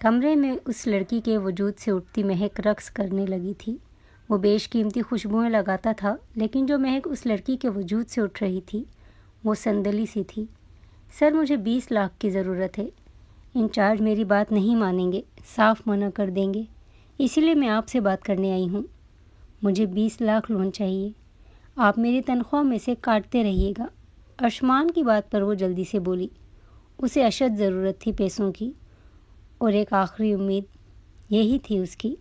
کمرے میں اس لڑکی کے وجود سے اٹھتی مہک رقص کرنے لگی تھی۔ وہ بیش قیمتی خوشبوئیں لگاتا تھا، لیکن جو مہک اس لڑکی کے وجود سے اٹھ رہی تھی وہ سندلی سی تھی۔ سر، مجھے 20 لاکھ کی ضرورت ہے۔ انچارج میری بات نہیں مانیں گے، صاف منع کر دیں گے، اسی لیے میں آپ سے بات کرنے آئی ہوں۔ مجھے 20 لاکھ لون چاہیے، آپ میری تنخواہ میں سے کاٹتے رہیے گا۔ ارشمان کی بات پر وہ جلدی سے بولی۔ اسے اشد ضرورت تھی پیسوں کی، اور ایک آخری امید یہی تھی اس کی۔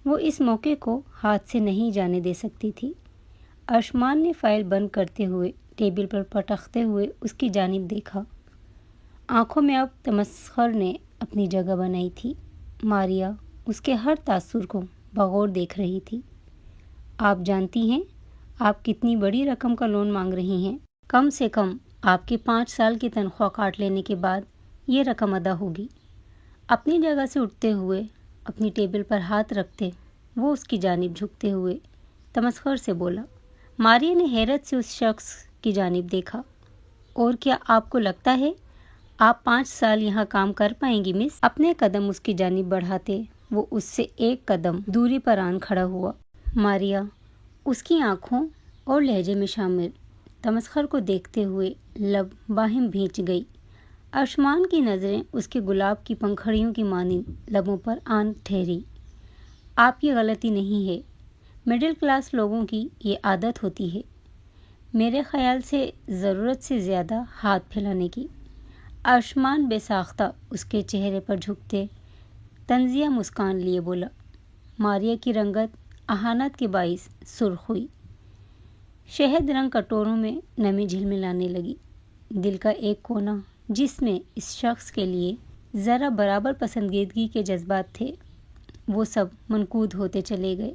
وہ اس موقع کو ہاتھ سے نہیں جانے دے سکتی تھی۔ ارشمان نے فائل بند کرتے ہوئے ٹیبل پر پٹکتے ہوئے اس کی جانب دیکھا۔ آنکھوں میں اب تمسخر نے اپنی جگہ بنائی تھی۔ ماریا اس کے ہر تاثر کو بغور دیکھ رہی تھی۔ آپ جانتی ہیں آپ کتنی بڑی رقم کا لون مانگ رہی ہیں؟ کم سے کم آپ کے 5 سال کی تنخواہ کاٹ لینے کے بعد یہ رقم ادا ہوگی۔ اپنی جگہ سے اٹھتے ہوئے اپنی ٹیبل پر ہاتھ رکھتے وہ اس کی جانب جھکتے ہوئے تمسخر سے بولا۔ ماریا نے حیرت سے اس شخص کی جانب دیکھا۔ اور کیا آپ کو لگتا ہے آپ 5 سال یہاں کام کر پائیں گی مس؟ اپنے قدم اس کی جانب بڑھاتے وہ اس سے 1 قدم دوری پر آن کھڑا ہوا۔ ماریا اس کی آنکھوں اور لہجے میں شامل تمسخر کو دیکھتے ہوئے لب باہم بھینچ گئی۔ ارشمان کی نظریں اس کے گلاب کی پنکھڑیوں کی مانند لبوں پر آن ٹھہری۔ آپ کی غلطی نہیں ہے، مڈل کلاس لوگوں کی یہ عادت ہوتی ہے، میرے خیال سے ضرورت سے زیادہ ہاتھ پھیلانے کی۔ ارشمان بے ساختہ اس کے چہرے پر جھکتے طنزیہ مسکان لیے بولا۔ ماریا کی رنگت اہانت کے باعث سرخ ہوئی۔ شہد رنگ کٹوروں میں نمی جھلملانے لگی۔ دل کا ایک کونا جس میں اس شخص کے لیے ذرا برابر پسندیدگی کے جذبات تھے، وہ سب منقود ہوتے چلے گئے۔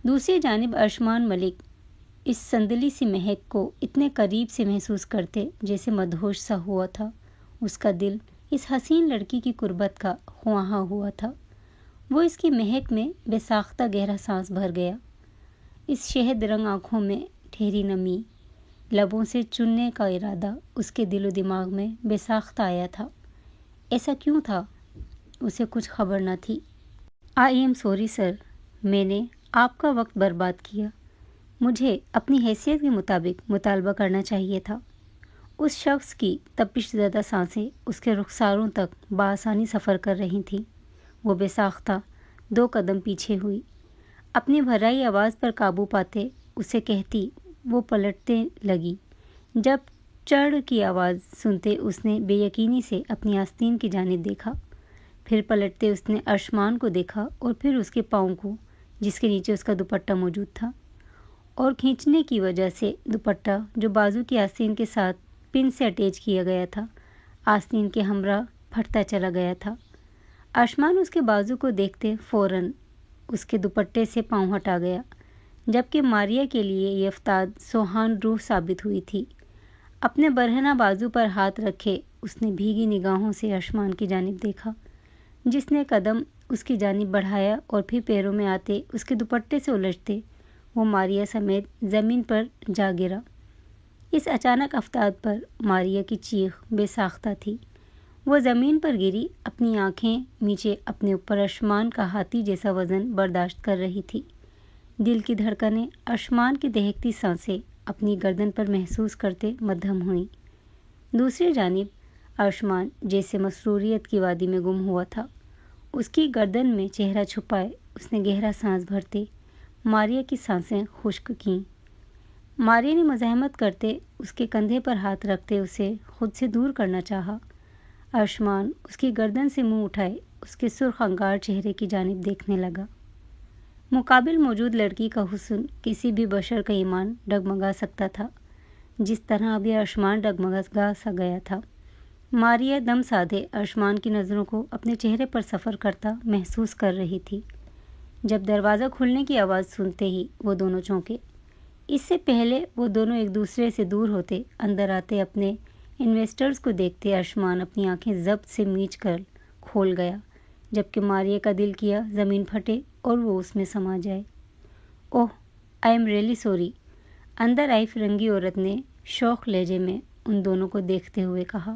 دوسری جانب ارشمان ملک اس سندلی سی مہک کو اتنے قریب سے محسوس کرتے جیسے مدہوش سا ہوا تھا۔ اس کا دل اس حسین لڑکی کی قربت کا خواہاں ہوا تھا۔ وہ اس کی مہک میں بے ساختہ گہرا سانس بھر گیا۔ اس شہد رنگ آنکھوں میں ٹھہری نمی، لبوں سے چننے کا ارادہ اس کے دل و دماغ میں بے ساختہ آیا تھا۔ ایسا کیوں تھا؟ اسے کچھ خبر نہ تھی۔ آئی ایم سوری سر، میں نے آپ کا وقت برباد کیا۔ مجھے اپنی حیثیت کے مطابق مطالبہ کرنا چاہیے تھا۔ اس شخص کی تپش زدہ سانسیں اس کے رخساروں تک بآسانی سفر کر رہی تھیں۔ وہ بے ساختہ 2 قدم پیچھے ہوئی۔ اپنی بھرائی آواز پر قابو پاتے اسے کہتی وہ پلٹنے لگی۔ جب چڑھ کی آواز سنتے اس نے بے یقینی سے اپنی آستین کی جانب دیکھا، پھر پلٹتے اس نے ارشمان کو دیکھا اور پھر اس کے پاؤں کو جس کے نیچے اس کا دوپٹہ موجود تھا، اور کھینچنے کی وجہ سے دوپٹہ جو بازو کی آستین کے ساتھ پن سے اٹیچ کیا گیا تھا، آستین کے ہمراہ پھٹتا چلا گیا تھا۔ ارشمان اس کے بازو کو دیکھتے فوراً اس کے دوپٹے سے پاؤں ہٹا گیا، جبکہ ماریا کے لیے یہ افتاد سوہان روح ثابت ہوئی تھی۔ اپنے برہنہ بازو پر ہاتھ رکھے اس نے بھیگی نگاہوں سے ارشمان کی جانب دیکھا، جس نے قدم اس کی جانب بڑھایا اور پھر پیروں میں آتے اس کے دوپٹے سے الجھتے وہ ماریا سمیت زمین پر جا گرا۔ اس اچانک افتاد پر ماریا کی چیخ بے ساختہ تھی۔ وہ زمین پر گری، اپنی آنکھیں نیچے اپنے اوپر ارشمان کا ہاتھی جیسا وزن برداشت کر رہی تھی۔ دل کی دھڑکنیں ارشمان کی دہکتی سانسیں اپنی گردن پر محسوس کرتے مدھم ہوئیں۔ دوسری جانب ارشمان جیسے مسروریت کی وادی میں گم ہوا تھا۔ اس کی گردن میں چہرہ چھپائے اس نے گہرا سانس بھرتے ماریا کی سانسیں خشک کیں۔ ماریا نے مزاحمت کرتے اس کے کندھے پر ہاتھ رکھتے اسے خود سے دور کرنا چاہا۔ ارشمان اس کی گردن سے منہ اٹھائے اس کے سرخ انگار چہرے کی جانب دیکھنے لگا۔ مقابل موجود لڑکی کا حسن کسی بھی بشر کا ایمان ڈگمگا سکتا تھا، جس طرح ابھی ارشمان ڈگمگا سا گیا تھا۔ ماریا دم سادھے ارشمان کی نظروں کو اپنے چہرے پر سفر کرتا محسوس کر رہی تھی۔ جب دروازہ کھلنے کی آواز سنتے ہی وہ دونوں چونکے۔ اس سے پہلے وہ دونوں ایک دوسرے سے دور ہوتے اندر آتے اپنے انویسٹرز کو دیکھتے ارشمان اپنی آنکھیں ضبط سے میچ کر کھول گیا، جبکہ ماریا کا دل کیا زمین پھٹے اور وہ اس میں سما جائے۔ اوہ، آئی ایم ریئلی سوری، اندر آئی فرنگی عورت نے شوخ لہجے میں ان دونوں کو دیکھتے ہوئے کہا۔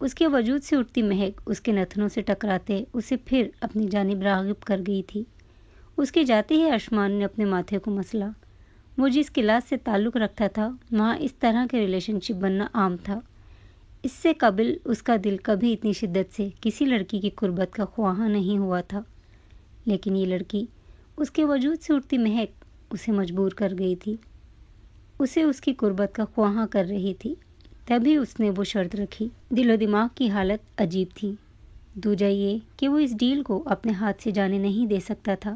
اس کے وجود سے اٹھتی مہک اس کے نتنوں سے ٹکراتے اسے پھر اپنی جانب راغب کر گئی تھی۔ اس کے جاتے ہی ارشمان نے اپنے ماتھے کو مسلا۔ وہ جس کلاس سے تعلق رکھتا تھا وہاں اس طرح کے ریلیشن شپ بننا عام تھا۔ اس سے قبل اس کا دل کبھی اتنی شدت سے کسی لڑکی کی قربت کا خواہاں نہیں ہوا تھا، لیکن یہ لڑکی، اس کے وجود سے اٹھتی مہک اسے مجبور کر گئی تھی، اسے اس کی قربت کا خواہاں کر رہی تھی۔ تبھی اس نے وہ شرط رکھی۔ دل و دماغ کی حالت عجیب تھی۔ دوجا یہ کہ وہ اس ڈیل کو اپنے ہاتھ سے جانے نہیں دے سکتا تھا۔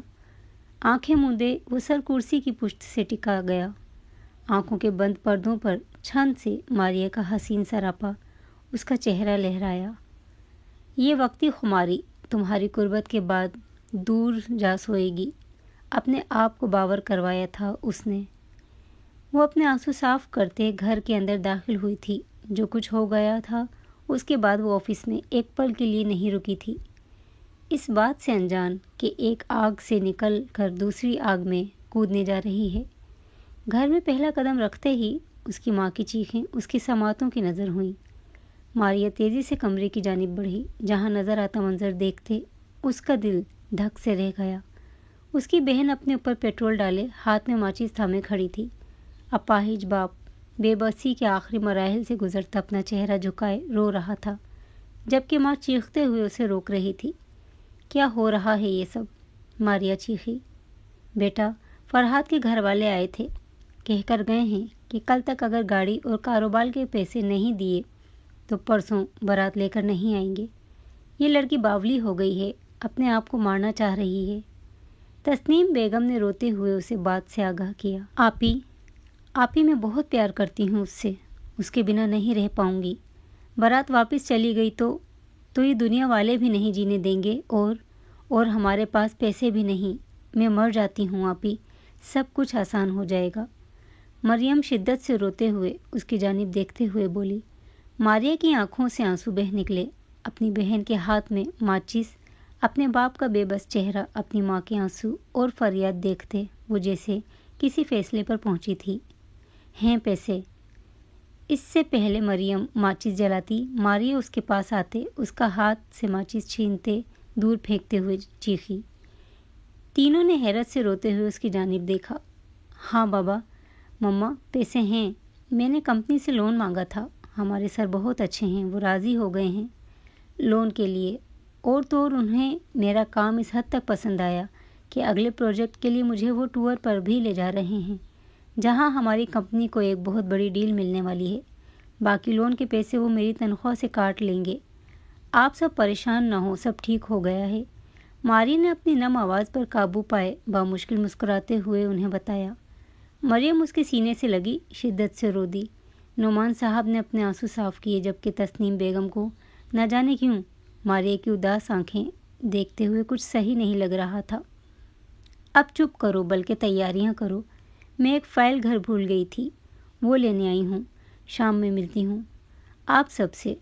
آنکھیں موندے وہ سر کرسی کی پشت سے ٹکا گیا۔ آنکھوں کے بند پردوں پر چھن سے ماریا کا حسین سراپا اس کا چہرہ لہرایا۔ یہ وقتی خماری تمہاری قربت کے بعد دور جا سوئے گی، اپنے آپ کو باور کروایا تھا اس نے۔ وہ اپنے آنسو صاف کرتے گھر کے اندر داخل ہوئی تھی۔ جو کچھ ہو گیا تھا اس کے بعد وہ آفس میں ایک پل کے لیے نہیں رکی تھی، اس بات سے انجان کہ ایک آگ سے نکل کر دوسری آگ میں کودنے جا رہی ہے۔ گھر میں پہلا قدم رکھتے ہی اس کی ماں کی چیخیں اس کی سماعتوں کی نظر ہوئیں۔ ماریا تیزی سے کمرے کی جانب بڑھی۔ جہاں نظر آتا منظر دیکھتے اس کا دل دھک سے رہ گیا۔ اس کی بہن اپنے اوپر پیٹرول ڈالے ہاتھ میں ماچس تھامے کھڑی تھی۔ اپاہج باپ بے بسی کے آخری مراحل سے گزرتا اپنا چہرہ جھکائے رو رہا تھا، جبکہ ماں چیختے ہوئے اسے روک رہی تھی۔ کیا ہو رہا ہے یہ سب؟ ماریا چیخی۔ بیٹا، فرحات کے گھر والے آئے تھے، کہہ کر گئے ہیں کہ کل تک اگر گاڑی اور کاروبار کے پیسے نہیں دیے تو پرسوں بارات لے کر نہیں آئیں گے۔ یہ لڑکی باولی ہو گئی ہے، اپنے آپ کو مارنا چاہ رہی ہے۔ تسنیم بیگم نے روتے ہوئے اسے بات سے آگاہ کیا۔ آپی میں بہت پیار کرتی ہوں اس کے بنا نہیں رہ پاؤں گی۔ بارات واپس چلی گئی تو یہ دنیا والے بھی نہیں جینے دیں گے اور ہمارے پاس پیسے بھی نہیں۔ میں مر جاتی ہوں آپی، سب کچھ آسان ہو جائے گا۔ مریم شدت سے روتے ہوئے اس کی جانب دیکھتے ہوئے بولی۔ ماریا کی آنکھوں سے آنسو بہہ نکلے۔ اپنی بہن کے ہاتھ میں ماچس، اپنے باپ کا بے بس چہرہ، اپنی ماں کے آنسو اور فریاد دیکھتے وہ جیسے کسی فیصلے پر پہنچی تھی۔ ہیں پیسے؟ اس سے پہلے مریم ماچس جلاتی، ماریا اس کے پاس آتے اس کا ہاتھ سے ماچس چھینتے دور پھینکتے ہوئے چیخی۔ تینوں نے حیرت سے روتے ہوئے اس کی جانب دیکھا۔ ہاں بابا، مما، پیسے ہیں۔ میں نے کمپنی سے لون مانگا تھا، ہمارے سر بہت اچھے ہیں، وہ راضی ہو گئے ہیں لون کے لیے، اور تو اور انہیں میرا کام اس حد تک پسند آیا کہ اگلے پروجیکٹ کے لیے مجھے وہ ٹور پر بھی لے جا رہے ہیں، جہاں ہماری کمپنی کو ایک بہت بڑی ڈیل ملنے والی ہے۔ باقی لون کے پیسے وہ میری تنخواہ سے کاٹ لیں گے۔ آپ سب پریشان نہ ہوں، سب ٹھیک ہو گیا ہے۔ ماری نے اپنی نم آواز پر قابو پائے بامشکل مسکراتے ہوئے انہیں بتایا۔ مریم اس کے سینے سے لگی شدت سے رو دی۔ نعمان صاحب نے اپنے آنسو صاف کیے، جبکہ تسنیم بیگم کو نہ جانے کیوں ماریا کی اداس آنکھیں دیکھتے ہوئے کچھ صحیح نہیں لگ رہا تھا۔ اب چپ کرو، بلکہ تیاریاں کرو۔ میں ایک فائل گھر بھول گئی تھی، وہ لینے آئی ہوں، شام میں ملتی ہوں آپ سب سے۔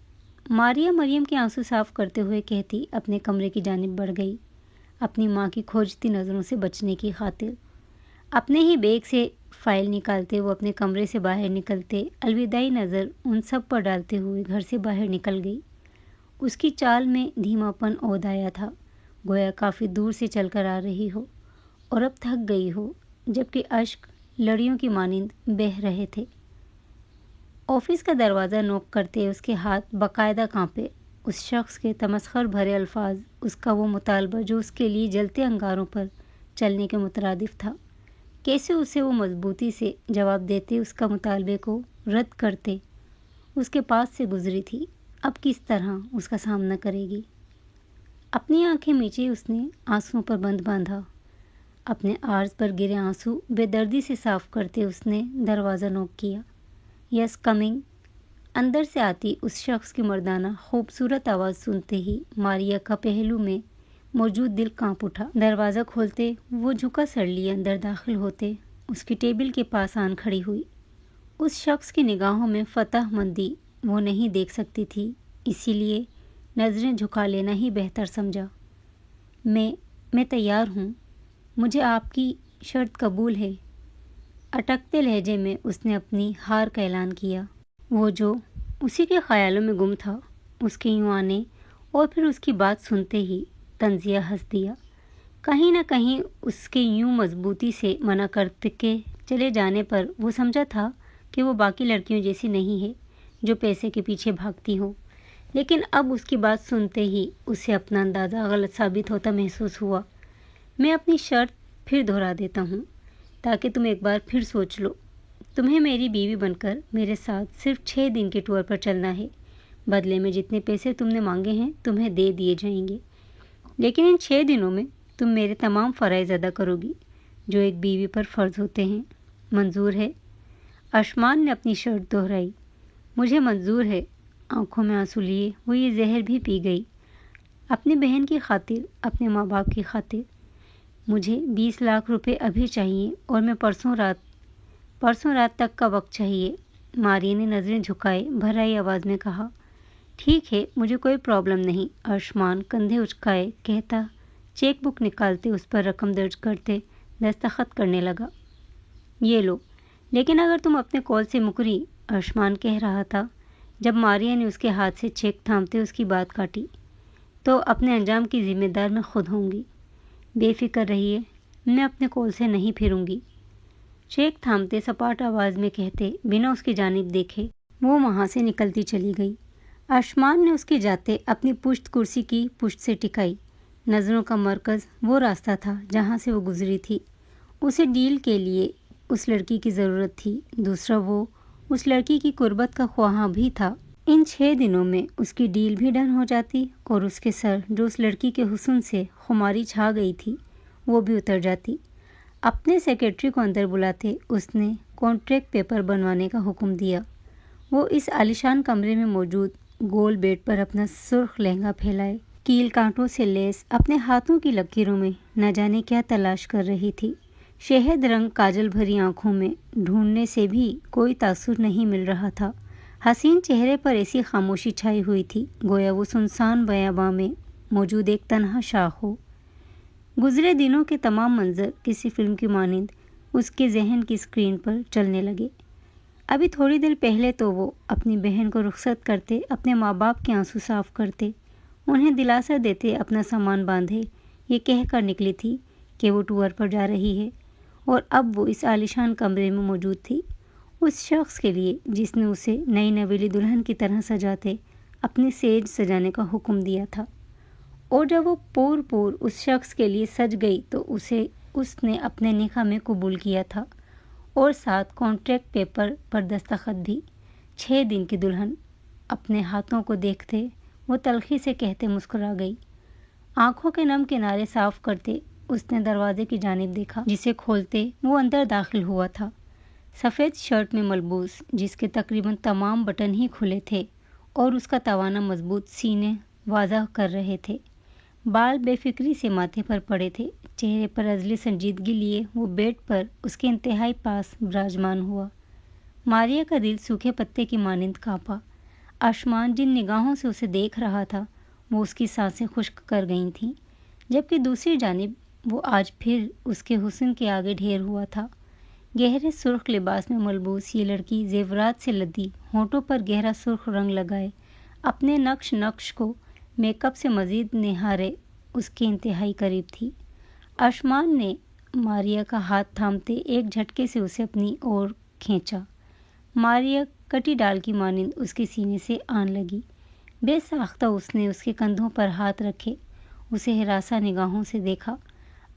ماریا مریم کے آنسو صاف کرتے ہوئے کہتی اپنے کمرے کی جانب بڑھ گئی، اپنی ماں کی کھوجتی نظروں سے بچنے کی خاطر۔ اپنے ہی بیگ سے فائل نکالتے وہ اپنے کمرے سے باہر نکلتے الوداعی نظر ان سب پر ڈالتے ہوئے گھر سے باہر نکل گئی۔ اس کی چال میں دھیما پن عود آیا تھا، گویا کافی دور سے چل کر آ رہی ہو اور اب تھک گئی ہو، جبکہ اشک لڑیوں کی مانند بہہ رہے تھے۔ آفس کا دروازہ نوک کرتے اس کے ہاتھ باقاعدہ کانپے۔ اس شخص کے تمسخر بھرے الفاظ، اس کا وہ مطالبہ جو اس کے لیے جلتے انگاروں پر چلنے کے مترادف تھا، کیسے اسے وہ مضبوطی سے جواب دیتے، اس کا مطالبے کو رد کرتے اس کے پاس سے گزری تھی۔ اب کس طرح اس کا سامنا کرے گی؟ اپنی آنکھیں میچے اس نے آنسوؤں پر بند باندھا۔ اپنے عارض پر گرے آنسو بے دردی سے صاف کرتے اس نے دروازہ نوک کیا۔ یس کمنگ۔ اندر سے آتی اس شخص کی مردانہ خوبصورت آواز سنتے ہی ماریا کا پہلو میں موجود دل کانپ اٹھا۔ دروازہ کھولتے وہ جھکا سر لیے اندر داخل ہوتے اس کی ٹیبل کے پاس آن کھڑی ہوئی۔ اس شخص کی نگاہوں میں فتح مندی وہ نہیں دیکھ سکتی تھی، اسی لیے نظریں جھکا لینا ہی بہتر سمجھا۔ میں تیار ہوں، مجھے آپ کی شرط قبول ہے۔ اٹکتے لہجے میں اس نے اپنی ہار کا اعلان کیا، وہ جو اسی کے خیالوں میں گم تھا۔ اس کے یوں آنے اور پھر اس کی بات سنتے ہی تنزیہ ہنس دیا۔ کہیں نہ کہیں اس کے یوں مضبوطی سے منع کرتے کے چلے جانے پر وہ سمجھا تھا کہ وہ باقی لڑکیوں جیسی نہیں ہے جو پیسے کے پیچھے بھاگتی ہو، لیکن اب اس کی بات سنتے ہی اسے اپنا اندازہ غلط ثابت ہوتا محسوس ہوا۔ میں اپنی شرط پھر دہرا دیتا ہوں تاکہ تم ایک بار پھر سوچ لو۔ تمہیں میری بیوی بن کر میرے ساتھ صرف 6 دن کے ٹور پر چلنا ہے۔ بدلے میں جتنے پیسے تم نے مانگے ہیں تمہیں دے دیے جائیں گے، لیکن ان 6 دنوں میں تم میرے تمام فرائض ادا کرو گی جو ایک بیوی پر فرض ہوتے ہیں۔ منظور ہے؟ اشمان نے اپنی شرط دہرائی۔ مجھے منظور ہے۔ آنکھوں میں آنسو لیے وہ یہ زہر بھی پی گئی، اپنی بہن کی خاطر، اپنے ماں باپ کی خاطر۔ مجھے 20 لاکھ روپے ابھی چاہیے اور میں پرسوں رات تک کا وقت چاہیے۔ ماری نے نظریں جھکائے بھرائی آواز میں کہا۔ ٹھیک ہے، مجھے کوئی پرابلم نہیں، ارشمان کندھے اچکائے کہتا چیک بک نکالتے اس پر رقم درج کرتے دستخط کرنے لگا۔ یہ لو، لیکن اگر تم اپنے کال سے مکری، ارشمان کہہ رہا تھا جب ماریا نے اس کے ہاتھ سے چیک تھامتے اس کی بات کاٹی، تو اپنے انجام کی ذمہ دار میں خود ہوں گی۔ بے فکر رہیے، میں اپنے کال سے نہیں پھروں گی، چیک تھامتے سپاٹ آواز میں کہتے بنا اس کی جانب دیکھے وہ وہاں سے نکلتی چلی گئی۔ ارشمان نے اس کے جاتے اپنی پشت کرسی کی پشت سے ٹکائی۔ نظروں کا مرکز وہ راستہ تھا جہاں سے وہ گزری تھی۔ اسے ڈیل کے لیے اس لڑکی کی ضرورت تھی، دوسرا وہ اس لڑکی کی قربت کا خواہاں بھی تھا۔ ان 6 دنوں میں اس کی ڈیل بھی ڈن ہو جاتی اور اس کے سر جو اس لڑکی کے حسن سے خماری چھا گئی تھی وہ بھی اتر جاتی۔ اپنے سیکرٹری کو اندر بلاتے اس نے کانٹریکٹ پیپر بنوانے کا حکم دیا۔ وہ اس عالیشان کمرے میں موجود گول بیڈ پر اپنا سرخ لہنگا پھیلائے کیل کانٹوں سے لیس اپنے ہاتھوں کی لکیروں میں نہ جانے کیا تلاش کر رہی تھی۔ شہد رنگ کاجل بھری آنکھوں میں ڈھونڈنے سے بھی کوئی تاثر نہیں مل رہا تھا۔ حسین چہرے پر ایسی خاموشی چھائی ہوئی تھی گویا وہ سنسان بیاباں میں موجود ایک تنہا شاخ ہو۔ گزرے دنوں کے تمام منظر کسی فلم کی مانند اس کے ذہن کی اسکرین پر چلنے لگے۔ ابھی تھوڑی دیر پہلے تو وہ اپنی بہن کو رخصت کرتے اپنے ماں باپ کے آنسو صاف کرتے، انہیں دلاسا دیتے اپنا سامان باندھے، یہ کہہ کر نکلی تھی کہ وہ ٹور پر جا رہی ہے، اور اب وہ اس عالیشان کمرے میں موجود تھی اس شخص کے لیے جس نے اسے نئی نویلی دلہن کی طرح سجاتے اپنی سیج سجانے کا حکم دیا تھا۔ اور جب وہ پور اس شخص کے لیے سج گئی تو اس نے اپنے نکاح میں قبول کیا تھا اور ساتھ کانٹریکٹ پیپر پر دستخط بھی۔ 6 دن کی دلہن اپنے ہاتھوں کو دیکھتے وہ تلخی سے کہتے مسکرا گئی۔ آنکھوں کے نم کنارے صاف کرتے اس نے دروازے کی جانب دیکھا جسے کھولتے وہ اندر داخل ہوا تھا، سفید شرٹ میں ملبوس جس کے تقریباً تمام بٹن ہی کھلے تھے اور اس کا توانا مضبوط سینے واضح کر رہے تھے۔ بال بے فکری سے ماتھے پر پڑے تھے، چہرے پر ازلی سنجیدگی لیے وہ بیڈ پر اس کے انتہائی پاس براجمان ہوا۔ ماریا کا دل سوکھے پتے کی مانند کانپا۔ ارشمان جن نگاہوں سے اسے دیکھ رہا تھا وہ اس کی سانسیں خشک کر گئی تھیں، جبکہ دوسری جانب وہ آج پھر اس کے حسن کے آگے ڈھیر ہوا تھا۔ گہرے سرخ لباس میں ملبوس یہ لڑکی زیورات سے لدی، ہونٹوں پر گہرا سرخ رنگ لگائے، اپنے نقش کو میک اپ سے مزید نہارے اس کے انتہائی قریب تھی۔ ارشمان نے ماریا کا ہاتھ تھامتے ایک جھٹکے سے اسے اپنی اور کھینچا۔ ماریا کٹی ڈال کی مانند اس کے سینے سے آن لگی۔ بے ساختہ اس نے اس کے کندھوں پر ہاتھ رکھے اسے ہراساں نگاہوں سے دیکھا۔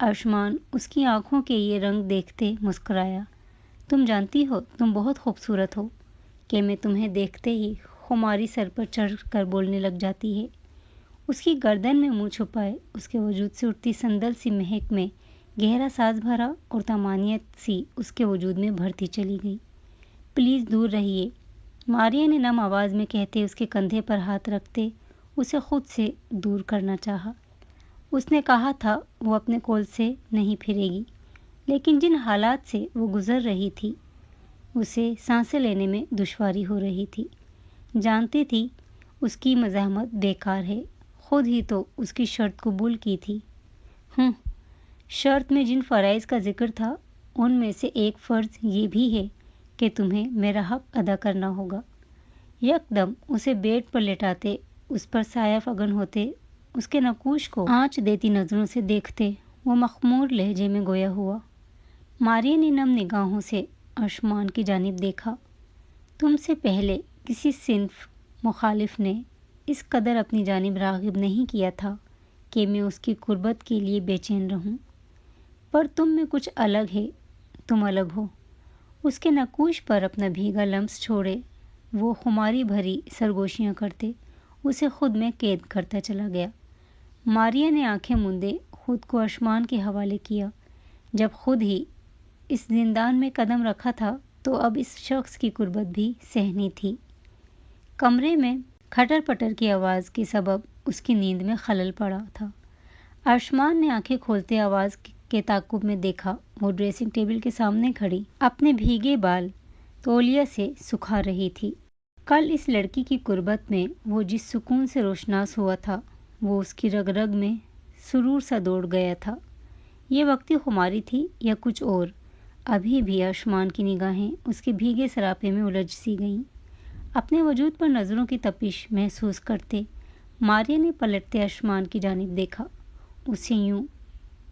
ارشمان اس کی آنکھوں کے یہ رنگ دیکھتے مسکرایا۔ تم جانتی ہو تم بہت خوبصورت ہو کہ میں تمہیں دیکھتے ہی خماری سر پر چڑھ کر بولنے لگ جاتی ہے۔ اس کی گردن میں منہ چھپائے اس کے وجود سے اٹھتی سندل سی مہک میں گہرا ساز بھرا اور طمانینت سی اس کے وجود میں بھرتی چلی گئی۔ پلیز دور رہیے، ماریا نے نم آواز میں کہتے اس کے کندھے پر ہاتھ رکھتے اسے خود سے دور کرنا چاہا۔ اس نے کہا تھا وہ اپنے کول سے نہیں پھرے گی، لیکن جن حالات سے وہ گزر رہی تھی اسے سانسیں لینے میں دشواری ہو رہی تھی۔ جانتی تھی اس کی مزاحمت بیکار ہے، خود ہی تو اس کی شرط قبول کی تھی۔ شرط میں جن فرائض کا ذکر تھا ان میں سے ایک فرض یہ بھی ہے کہ تمہیں میرا حق ادا کرنا ہوگا۔ یکدم اسے بیڈ پر لٹاتے اس پر سایہ فگن ہوتے، اس کے نقوش کو آنچ دیتی نظروں سے دیکھتے، وہ مخمور لہجے میں گویا ہوا۔ ماریا نے نم نگاہوں سے ارشمان کی جانب دیکھا۔ تم سے پہلے کسی صنف مخالف نے اس قدر اپنی جانب راغب نہیں کیا تھا کہ میں اس کی قربت کے لیے بے چین رہوں، پر تم میں کچھ الگ ہے، تم الگ ہو۔ اس کے نقوش پر اپنا بھیگا لمس چھوڑے وہ خماری بھری سرگوشیاں کرتے اسے خود میں قید کرتا چلا گیا۔ ماریا نے آنکھیں موندے خود کو ارشمان کے حوالے کیا۔ جب خود ہی اس زندان میں قدم رکھا تھا تو اب اس شخص کی قربت بھی سہنی تھی۔ کمرے میں کھٹر پٹر کی آواز کے سبب اس کی نیند میں خلل پڑا تھا۔ ارشمان نے آنکھیں کھولتے آواز کے تعاقب میں دیکھا، وہ ڈریسنگ ٹیبل کے سامنے کھڑی اپنے بھیگے بال تولیہ سے سکھا رہی تھی۔ کل اس لڑکی کی قربت میں وہ جس سکون سے روشناس ہوا تھا وہ اس کی رگ رگ میں سرور سا دوڑ گیا تھا۔ یہ وقتی خماری تھی یا کچھ اور؟ ابھی بھی ارشمان کی نگاہیں اس کے بھیگے سراپے میں الجھ سی گئیں۔ اپنے وجود پر نظروں کی تپش محسوس کرتے ماریا نے پلٹتے ارشمان کی جانب دیکھا۔ اسے یوں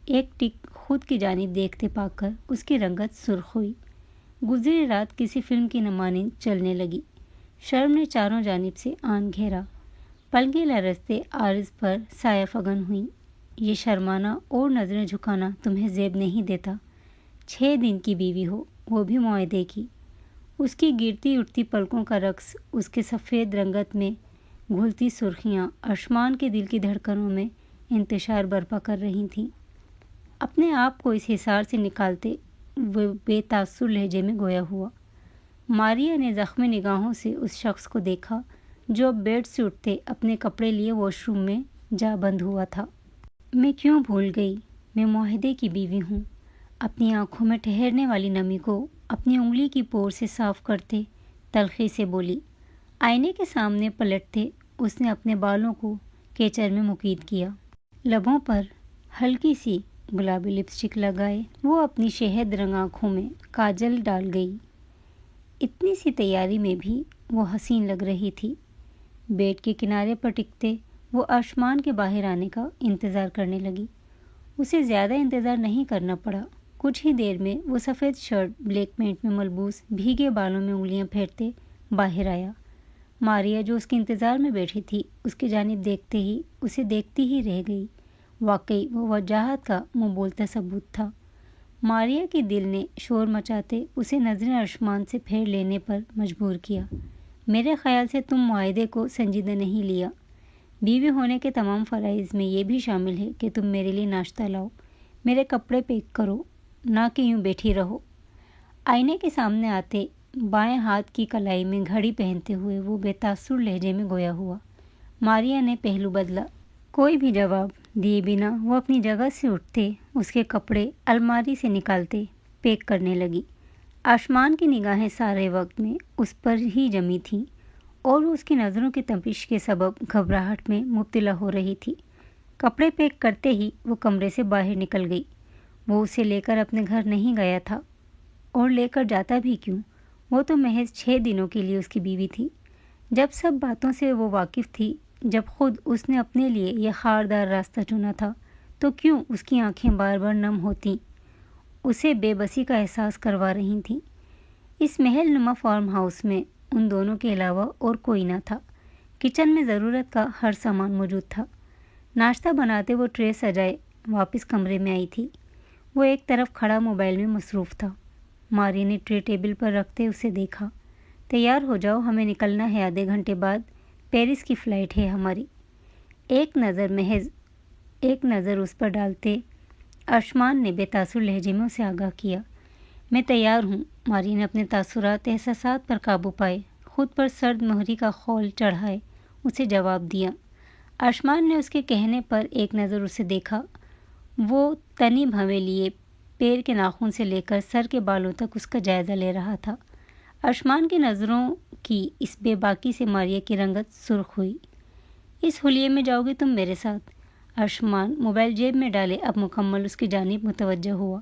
ایک ٹک خود کی جانب دیکھتے پا کر اس کی رنگت سرخ ہوئی۔ گزری رات کسی فلم کی نمانند چلنے لگی۔ شرم نے چاروں جانب سے آن گھیرا، پلکیں لرزتے عارض پر سایہ فگن ہوئیں۔ یہ شرمانا اور نظریں جھکانا تمہیں زیب نہیں دیتا؟ 6 دن کی بیوی ہو، وہ بھی معاہدے کی۔ اس کی گرتی اٹھتی پلکوں کا رقص، اس کے سفید رنگت میں گھلتی سرخیاں ارشمان کے دل کی دھڑکنوں میں انتشار برپا کر رہی تھیں۔ اپنے آپ کو اس حصار سے نکالتے وہ بے تاثر لہجے میں گویا ہوا۔ ماریا نے زخمی نگاہوں سے اس شخص کو دیکھا جو اب بیڈ سے اٹھتے اپنے کپڑے لیے واش روم میں جا بند ہوا تھا۔ میں کیوں بھول گئی، میں معاہدے کی بیوی ہوں۔ اپنی آنکھوں میں ٹھہرنے والی نمی کو اپنی انگلی کی پور سے صاف کرتے تلخی سے بولی۔ آئینے کے سامنے پلٹتے اس نے اپنے بالوں کو کیچر میں مقید کیا۔ لبوں پر ہلکی سی گلابی لپسٹک لگائے وہ اپنی شہد رنگ آنکھوں میں کاجل ڈال گئی۔ اتنی سی تیاری میں بھی وہ حسین لگ رہی تھی۔ بیڈ کے کنارے پر ٹکتے وہ ارشمان کے باہر آنے کا انتظار کرنے لگی۔ اسے زیادہ انتظار نہیں کرنا پڑا۔ کچھ ہی دیر میں وہ سفید شرٹ بلیک پینٹ میں ملبوس بھیگے بالوں میں انگلیاں پھیرتے باہر آیا۔ ماریا جو اس کے انتظار میں بیٹھی تھی اس کی جانب دیکھتے ہی اسے دیکھتی ہی رہ گئی۔ واقعی وہ وجاہت کا منہ بولتا ثبوت تھا۔ ماریا کے دل نے شور مچاتے اسے نظریں ارشمان سے پھیر لینے پر مجبور کیا۔ میرے خیال سے تم معاہدے کو سنجیدہ نہیں لیا۔ بیوی ہونے کے تمام فرائض میں یہ بھی شامل ہے کہ تم میرے لیے ناشتہ لاؤ، میرے کپڑے پیک کرو، نہ کہ یوں بیٹھی رہو۔ آئینے کے سامنے آتے بائیں ہاتھ کی کلائی میں گھڑی پہنتے ہوئے وہ بے تاثر لہجے میں گویا ہوا۔ ماریا نے پہلو بدلا۔ کوئی بھی جواب دیے بنا وہ اپنی جگہ سے اٹھتے اس کے کپڑے الماری سے نکالتے پیک کرنے لگی۔ ارشمان کی نگاہیں سارے وقت میں اس پر ہی جمی تھیں اور وہ اس کی نظروں کی تپش کے سبب گھبراہٹ میں مبتلا ہو رہی تھی۔ کپڑے پیک کرتے ہی وہ کمرے سے باہر نکل گئی۔ وہ اسے لے کر اپنے گھر نہیں گیا تھا، اور لے کر جاتا بھی کیوں؟ وہ تو محض 6 دنوں کے لیے اس کی بیوی تھی۔ جب سب باتوں سے وہ واقف تھی، جب خود اس نے اپنے لیے یہ خاردار راستہ چنا تھا، تو کیوں اس کی آنکھیں بار بار نم ہوتیں، اسے بے بسی کا احساس کروا رہی تھیں۔ اس محل نما فارم ہاؤس میں ان دونوں کے علاوہ اور کوئی نہ تھا۔ کچن میں ضرورت کا ہر سامان موجود تھا۔ ناشتہ بناتے وہ ٹرے سجائے واپس کمرے میں آئی تھی۔ وہ ایک طرف کھڑا موبائل میں مصروف تھا۔ ماری نے ٹرے ٹیبل پر رکھتے اسے دیکھا۔ تیار ہو جاؤ، ہمیں نکلنا ہے، آدھے گھنٹے بعد پیرس کی فلائٹ ہے ہماری۔ محض ایک نظر اس پر ڈالتے ارشمان نے بے تاثر لہجے میں اسے آگاہ کیا۔ میں تیار ہوں۔ ماری نے اپنے تاثرات احساسات پر قابو پائے، خود پر سرد مہری کا خول چڑھائے اسے جواب دیا۔ ارشمان نے اس کے کہنے پر ایک نظر اسے دیکھا۔ وہ تنی بھویں لیے پیر کے ناخن سے لے کر سر کے بالوں تک اس کا جائزہ لے رہا تھا۔ ارشمان کی نظروں کی اس بے باکی سے ماریا کی رنگت سرخ ہوئی۔ اس حلیے میں جاؤ گے تم میرے ساتھ؟ ارشمان موبائل جیب میں ڈالے اب مکمل اس کی جانب متوجہ ہوا۔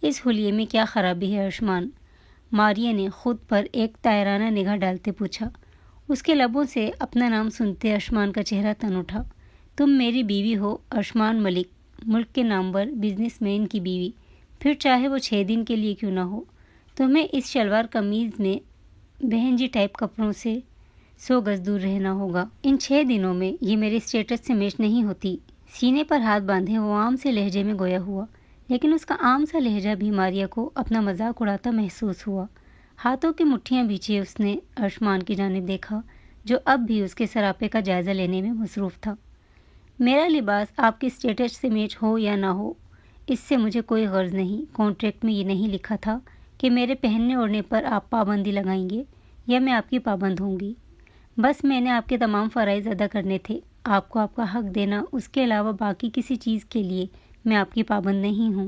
اس حلیے میں کیا خرابی ہے ارشمان؟ ماریا نے خود پر ایک طائرانہ نگاہ ڈالتے پوچھا۔ اس کے لبوں سے اپنا نام سنتے ارشمان کا چہرہ تن اٹھا۔ تم میری بیوی ہو، ارشمان ملک، ملک کے نامور بزنس مین کی بیوی، پھر چاہے وہ 6 دن کے لیے کیوں نہ ہو۔ تمہیں اس شلوار قمیض میں بہن جی ٹائپ کپڑوں سے 100 گز دور رہنا ہوگا۔ ان 6 دنوں میں یہ میرے اسٹیٹس سے میچ نہیں ہوتی۔ سینے پر ہاتھ باندھے وہ عام سے لہجے میں گویا ہوا، لیکن اس کا عام سا لہجہ بھی ماریا کو اپنا مذاق اڑاتا محسوس ہوا۔ ہاتھوں کی مٹھیاں بیچے اس نے ارشمان کی جانب دیکھا، جو اب بھی اس کے سراپے کا جائزہ لینے میں مصروف تھا۔ میرا لباس آپ کے اسٹیٹس سے میچ ہو یا نہ ہو، اس سے مجھے کوئی غرض نہیں۔ کانٹریکٹ میں یہ نہیں لکھا تھا کہ میرے پہننے اوڑھنے پر آپ پابندی لگائیں گے یا میں آپ کی پابند ہوں گی۔ بس میں نے آپ کے تمام فرائض ادا کرنے تھے، آپ کو آپ کا حق دینا، اس کے علاوہ باقی کسی چیز کے لیے میں آپ کی پابند نہیں ہوں۔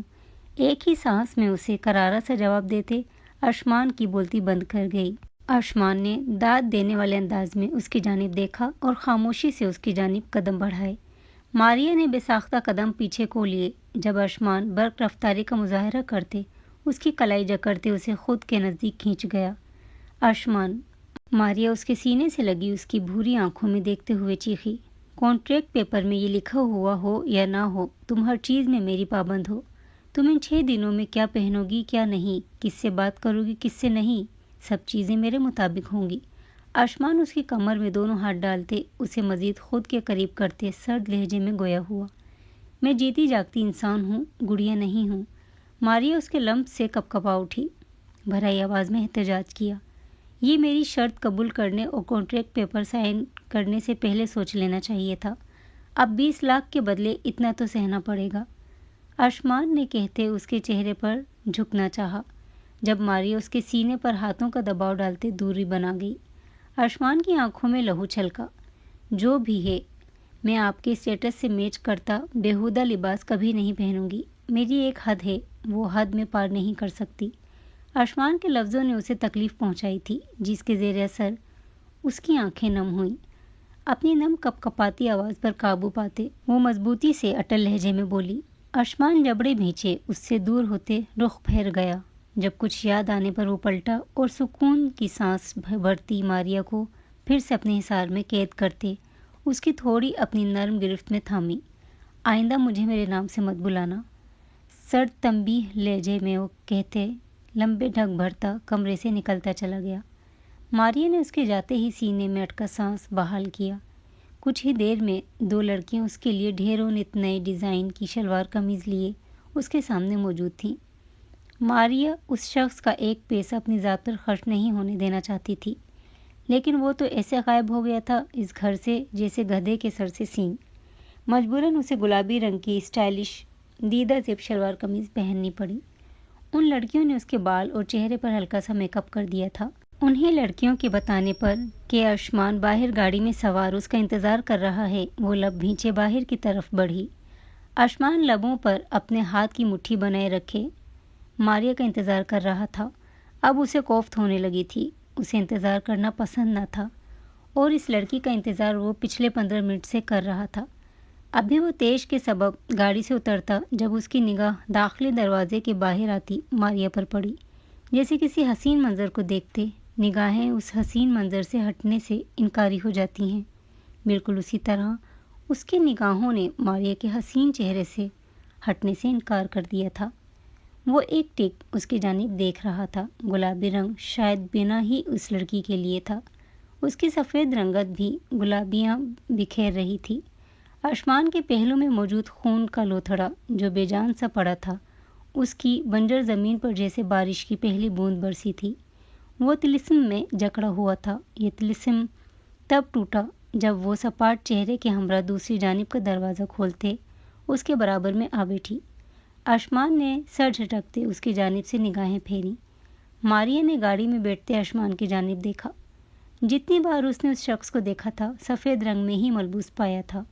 ایک ہی سانس میں اسے کرارا سا جواب دیتے ارشمان کی بولتی بند کر گئی۔ ارشمان نے داد دینے والے انداز میں اس کی جانب دیکھا اور خاموشی سے اس کی جانب قدم بڑھائے۔ ماریا نے بے ساختہ قدم پیچھے کو لیے۔ جب ارشمان برق رفتاری کا مظاہرہ کرتے، اس کی کلائی جکڑتے اسے خود کے نزدیک کھینچ گیا۔ ارشمان! ماریا اس کے سینے سے لگی اس کی بھوری آنکھوں میں دیکھتے ہوئے چیخی۔ کانٹریکٹ پیپر میں یہ لکھا ہوا ہو یا نہ ہو، تم ہر چیز میں میری پابند ہو۔ تم ان 6 دنوں میں کیا پہنو گی کیا نہیں، کس سے بات کرو گی کس سے نہیں، سب چیزیں میرے مطابق ہوں گی۔ ارشمان اس کی کمر میں دونوں ہاتھ ڈالتے اسے مزید خود کے قریب کرتے سرد لہجے میں گویا ہوا۔ میں جیتی جاگتی انسان ہوں، گڑیا نہیں ہوں۔ ماریا اس کے لمس سے کپ کپا اٹھی، بھرائی آواز میں احتجاج کیا۔ یہ میری شرط قبول کرنے اور کانٹریکٹ پیپر سائن کرنے سے پہلے سوچ لینا چاہیے تھا۔ اب 20 لاکھ کے بدلے اتنا تو سہنا پڑے گا۔ ارشمان نے کہتے اس کے چہرے پر جھکنا چاہا۔ جب ماریا اس کے سینے پر ہاتھوں کا دباؤ ڈالتے دوری بنا گئی، ارشمان کی آنکھوں میں لہو چھلکا۔ جو بھی ہے، میں آپ کے اسٹیٹس سے میچ کرتا بیہودہ لباس کبھی نہیں پہنوں گی۔ میری ایک حد ہے، وہ حد میں پار نہیں کر سکتی۔ ارشمان کے لفظوں نے اسے تکلیف پہنچائی تھی، جس کے زیر اثر اس کی آنکھیں نم ہوئیں۔ اپنی نم کپ کپاتی آواز پر قابو پاتے وہ مضبوطی سے اٹل لہجے میں بولی۔ ارشمان جبڑے بھینچے اس سے دور ہوتے رخ پھیر گیا۔ جب کچھ یاد آنے پر وہ پلٹا اور سکون کی سانس بھرتی ماریا کو پھر سے اپنے حصار میں قید کرتے اس کی تھوڑی اپنی نرم گرفت میں تھامی۔ آئندہ مجھے میرے نام سے مت بلانا، سرد تنبیہ لہجے میں وہ کہتے لمبے ڈھک بھرتا کمرے سے نکلتا چلا گیا۔ ماریا نے اس کے جاتے ہی سینے میں اٹکا سانس بحال کیا۔ کچھ ہی دیر میں 2 لڑکیاں اس کے لیے ڈھیروں نت نئے ڈیزائن کی شلوار قمیض لیے اس کے سامنے موجود تھیں۔ ماریا اس شخص کا ایک پیسہ اپنی ذات پر خرچ نہیں ہونے دینا چاہتی تھی، لیکن وہ تو ایسے غائب ہو گیا تھا اس گھر سے جیسے گدھے کے سر سے سینگ۔ مجبوراً اسے گلابی رنگ کی اسٹائلش دیدہ زیب شلوار قمیض پہننی پڑی۔ ان لڑکیوں نے اس کے بال اور چہرے پر ہلکا سا میک اپ کر دیا تھا۔ انہیں لڑکیوں کے بتانے پر کہ ارشمان باہر گاڑی میں سوار اس کا انتظار کر رہا ہے، وہ لب بھینچے باہر کی طرف بڑھی۔ ارشمان لبوں پر اپنے ہاتھ کی مٹھی بنائے رکھے ماریا کا انتظار کر رہا تھا۔ اب اسے کوفت ہونے لگی تھی، اسے انتظار کرنا پسند نہ تھا، اور اس لڑکی کا انتظار وہ پچھلے 15 منٹ سے کر رہا تھا۔ ابھی وہ تیش کے سبب گاڑی سے اترتا جب اس کی نگاہ داخلی دروازے کے باہر آتی ماریا پر پڑی۔ جیسے کسی حسین منظر کو دیکھتے نگاہیں اس حسین منظر سے ہٹنے سے انکاری ہو جاتی ہیں، بالکل اسی طرح اس کی نگاہوں نے ماریا کے حسین چہرے سے ہٹنے سے انکار کر دیا تھا۔ وہ ایک ٹک اس کی جانب دیکھ رہا تھا۔ گلابی رنگ شاید بنا ہی اس لڑکی کے لیے تھا۔ اس کی سفید رنگت بھی گلابیاں بکھیر رہی تھی۔ ارشمان کے پہلو میں موجود خون کا لوتھڑا جو بے جان سا پڑا تھا، اس کی بنجر زمین پر جیسے بارش کی پہلی بوند برسی تھی۔ وہ طلسم میں جکڑا ہوا تھا۔ یہ طلسم تب ٹوٹا جب وہ سپاٹ چہرے کے ہمراہ دوسری جانب کا دروازہ کھولتے اس کے برابر میں آ بیٹھی۔ ارشمان نے سر جھٹکتے اس کی جانب سے نگاہیں پھیریں۔ ماریا نے گاڑی میں بیٹھتے ارشمان کی جانب دیکھا۔ جتنی بار اس نے اس شخص کو دیکھا تھا سفید رنگ میں ہی ملبوس پایا تھا۔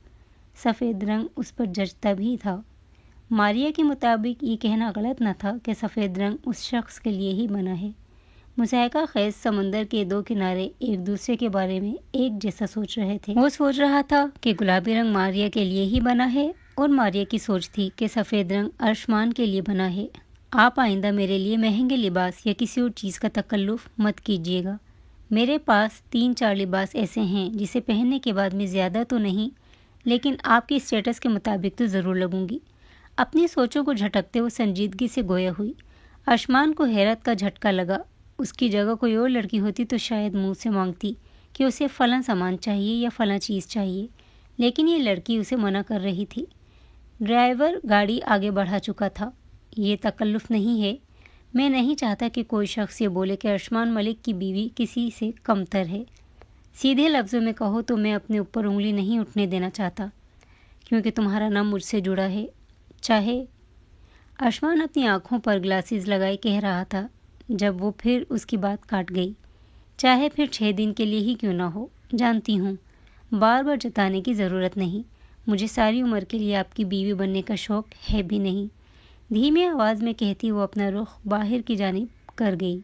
سفید رنگ اس پر جچتا بھی تھا۔ ماریا کے مطابق یہ کہنا غلط نہ تھا کہ سفید رنگ اس شخص کے لیے ہی بنا ہے۔ مضحکہ خیز سمندر کے 2 کنارے ایک دوسرے کے بارے میں ایک جیسا سوچ رہے تھے۔ وہ سوچ رہا تھا کہ گلابی رنگ ماریا کے لیے ہی بنا ہے، اور ماریا کی سوچ تھی کہ سفید رنگ ارشمان کے لیے بنا ہے۔ آپ آئندہ میرے لیے مہنگے لباس یا کسی اور چیز کا تکلف مت کیجیے گا، میرے پاس 3-4 لباس ایسے ہیں جسے پہننے کے بعد میں زیادہ تو نہیں لیکن آپ کے اسٹیٹس کے مطابق تو ضرور لگوں گی۔ اپنی سوچوں کو جھٹکتے وہ سنجیدگی سے گویا ہوئی۔ اشمان کو حیرت کا جھٹکا لگا۔ اس کی جگہ کوئی اور لڑکی ہوتی تو شاید منہ سے مانگتی کہ اسے فلاں سامان چاہیے یا فلاں چیز چاہیے، لیکن یہ لڑکی اسے منع کر رہی تھی۔ ڈرائیور گاڑی آگے بڑھا چکا تھا۔ یہ تکلف نہیں ہے۔ میں نہیں چاہتا کہ کوئی شخص یہ بولے کہ اشمان ملک کی بیوی کسی سے کمتر ہے۔ سیدھے لفظوں میں کہو تو میں اپنے اوپر انگلی نہیں اٹھنے دینا چاہتا، کیونکہ تمہارا نام مجھ سے جڑا ہے۔ چاہے اشمان اپنی آنکھوں پر گلاسز لگائے کہہ رہا تھا جب وہ پھر اس کی بات کاٹ گئی۔ چاہے پھر 6 دن کے لیے ہی کیوں نہ ہو۔ جانتی ہوں، بار بار جتانے کی ضرورت نہیں، مجھے ساری عمر کے لیے آپ کی بیوی بننے کا شوق ہے بھی نہیں، دھیمی آواز میں کہتی وہ اپنا رخ باہر کی جانب کر گئی۔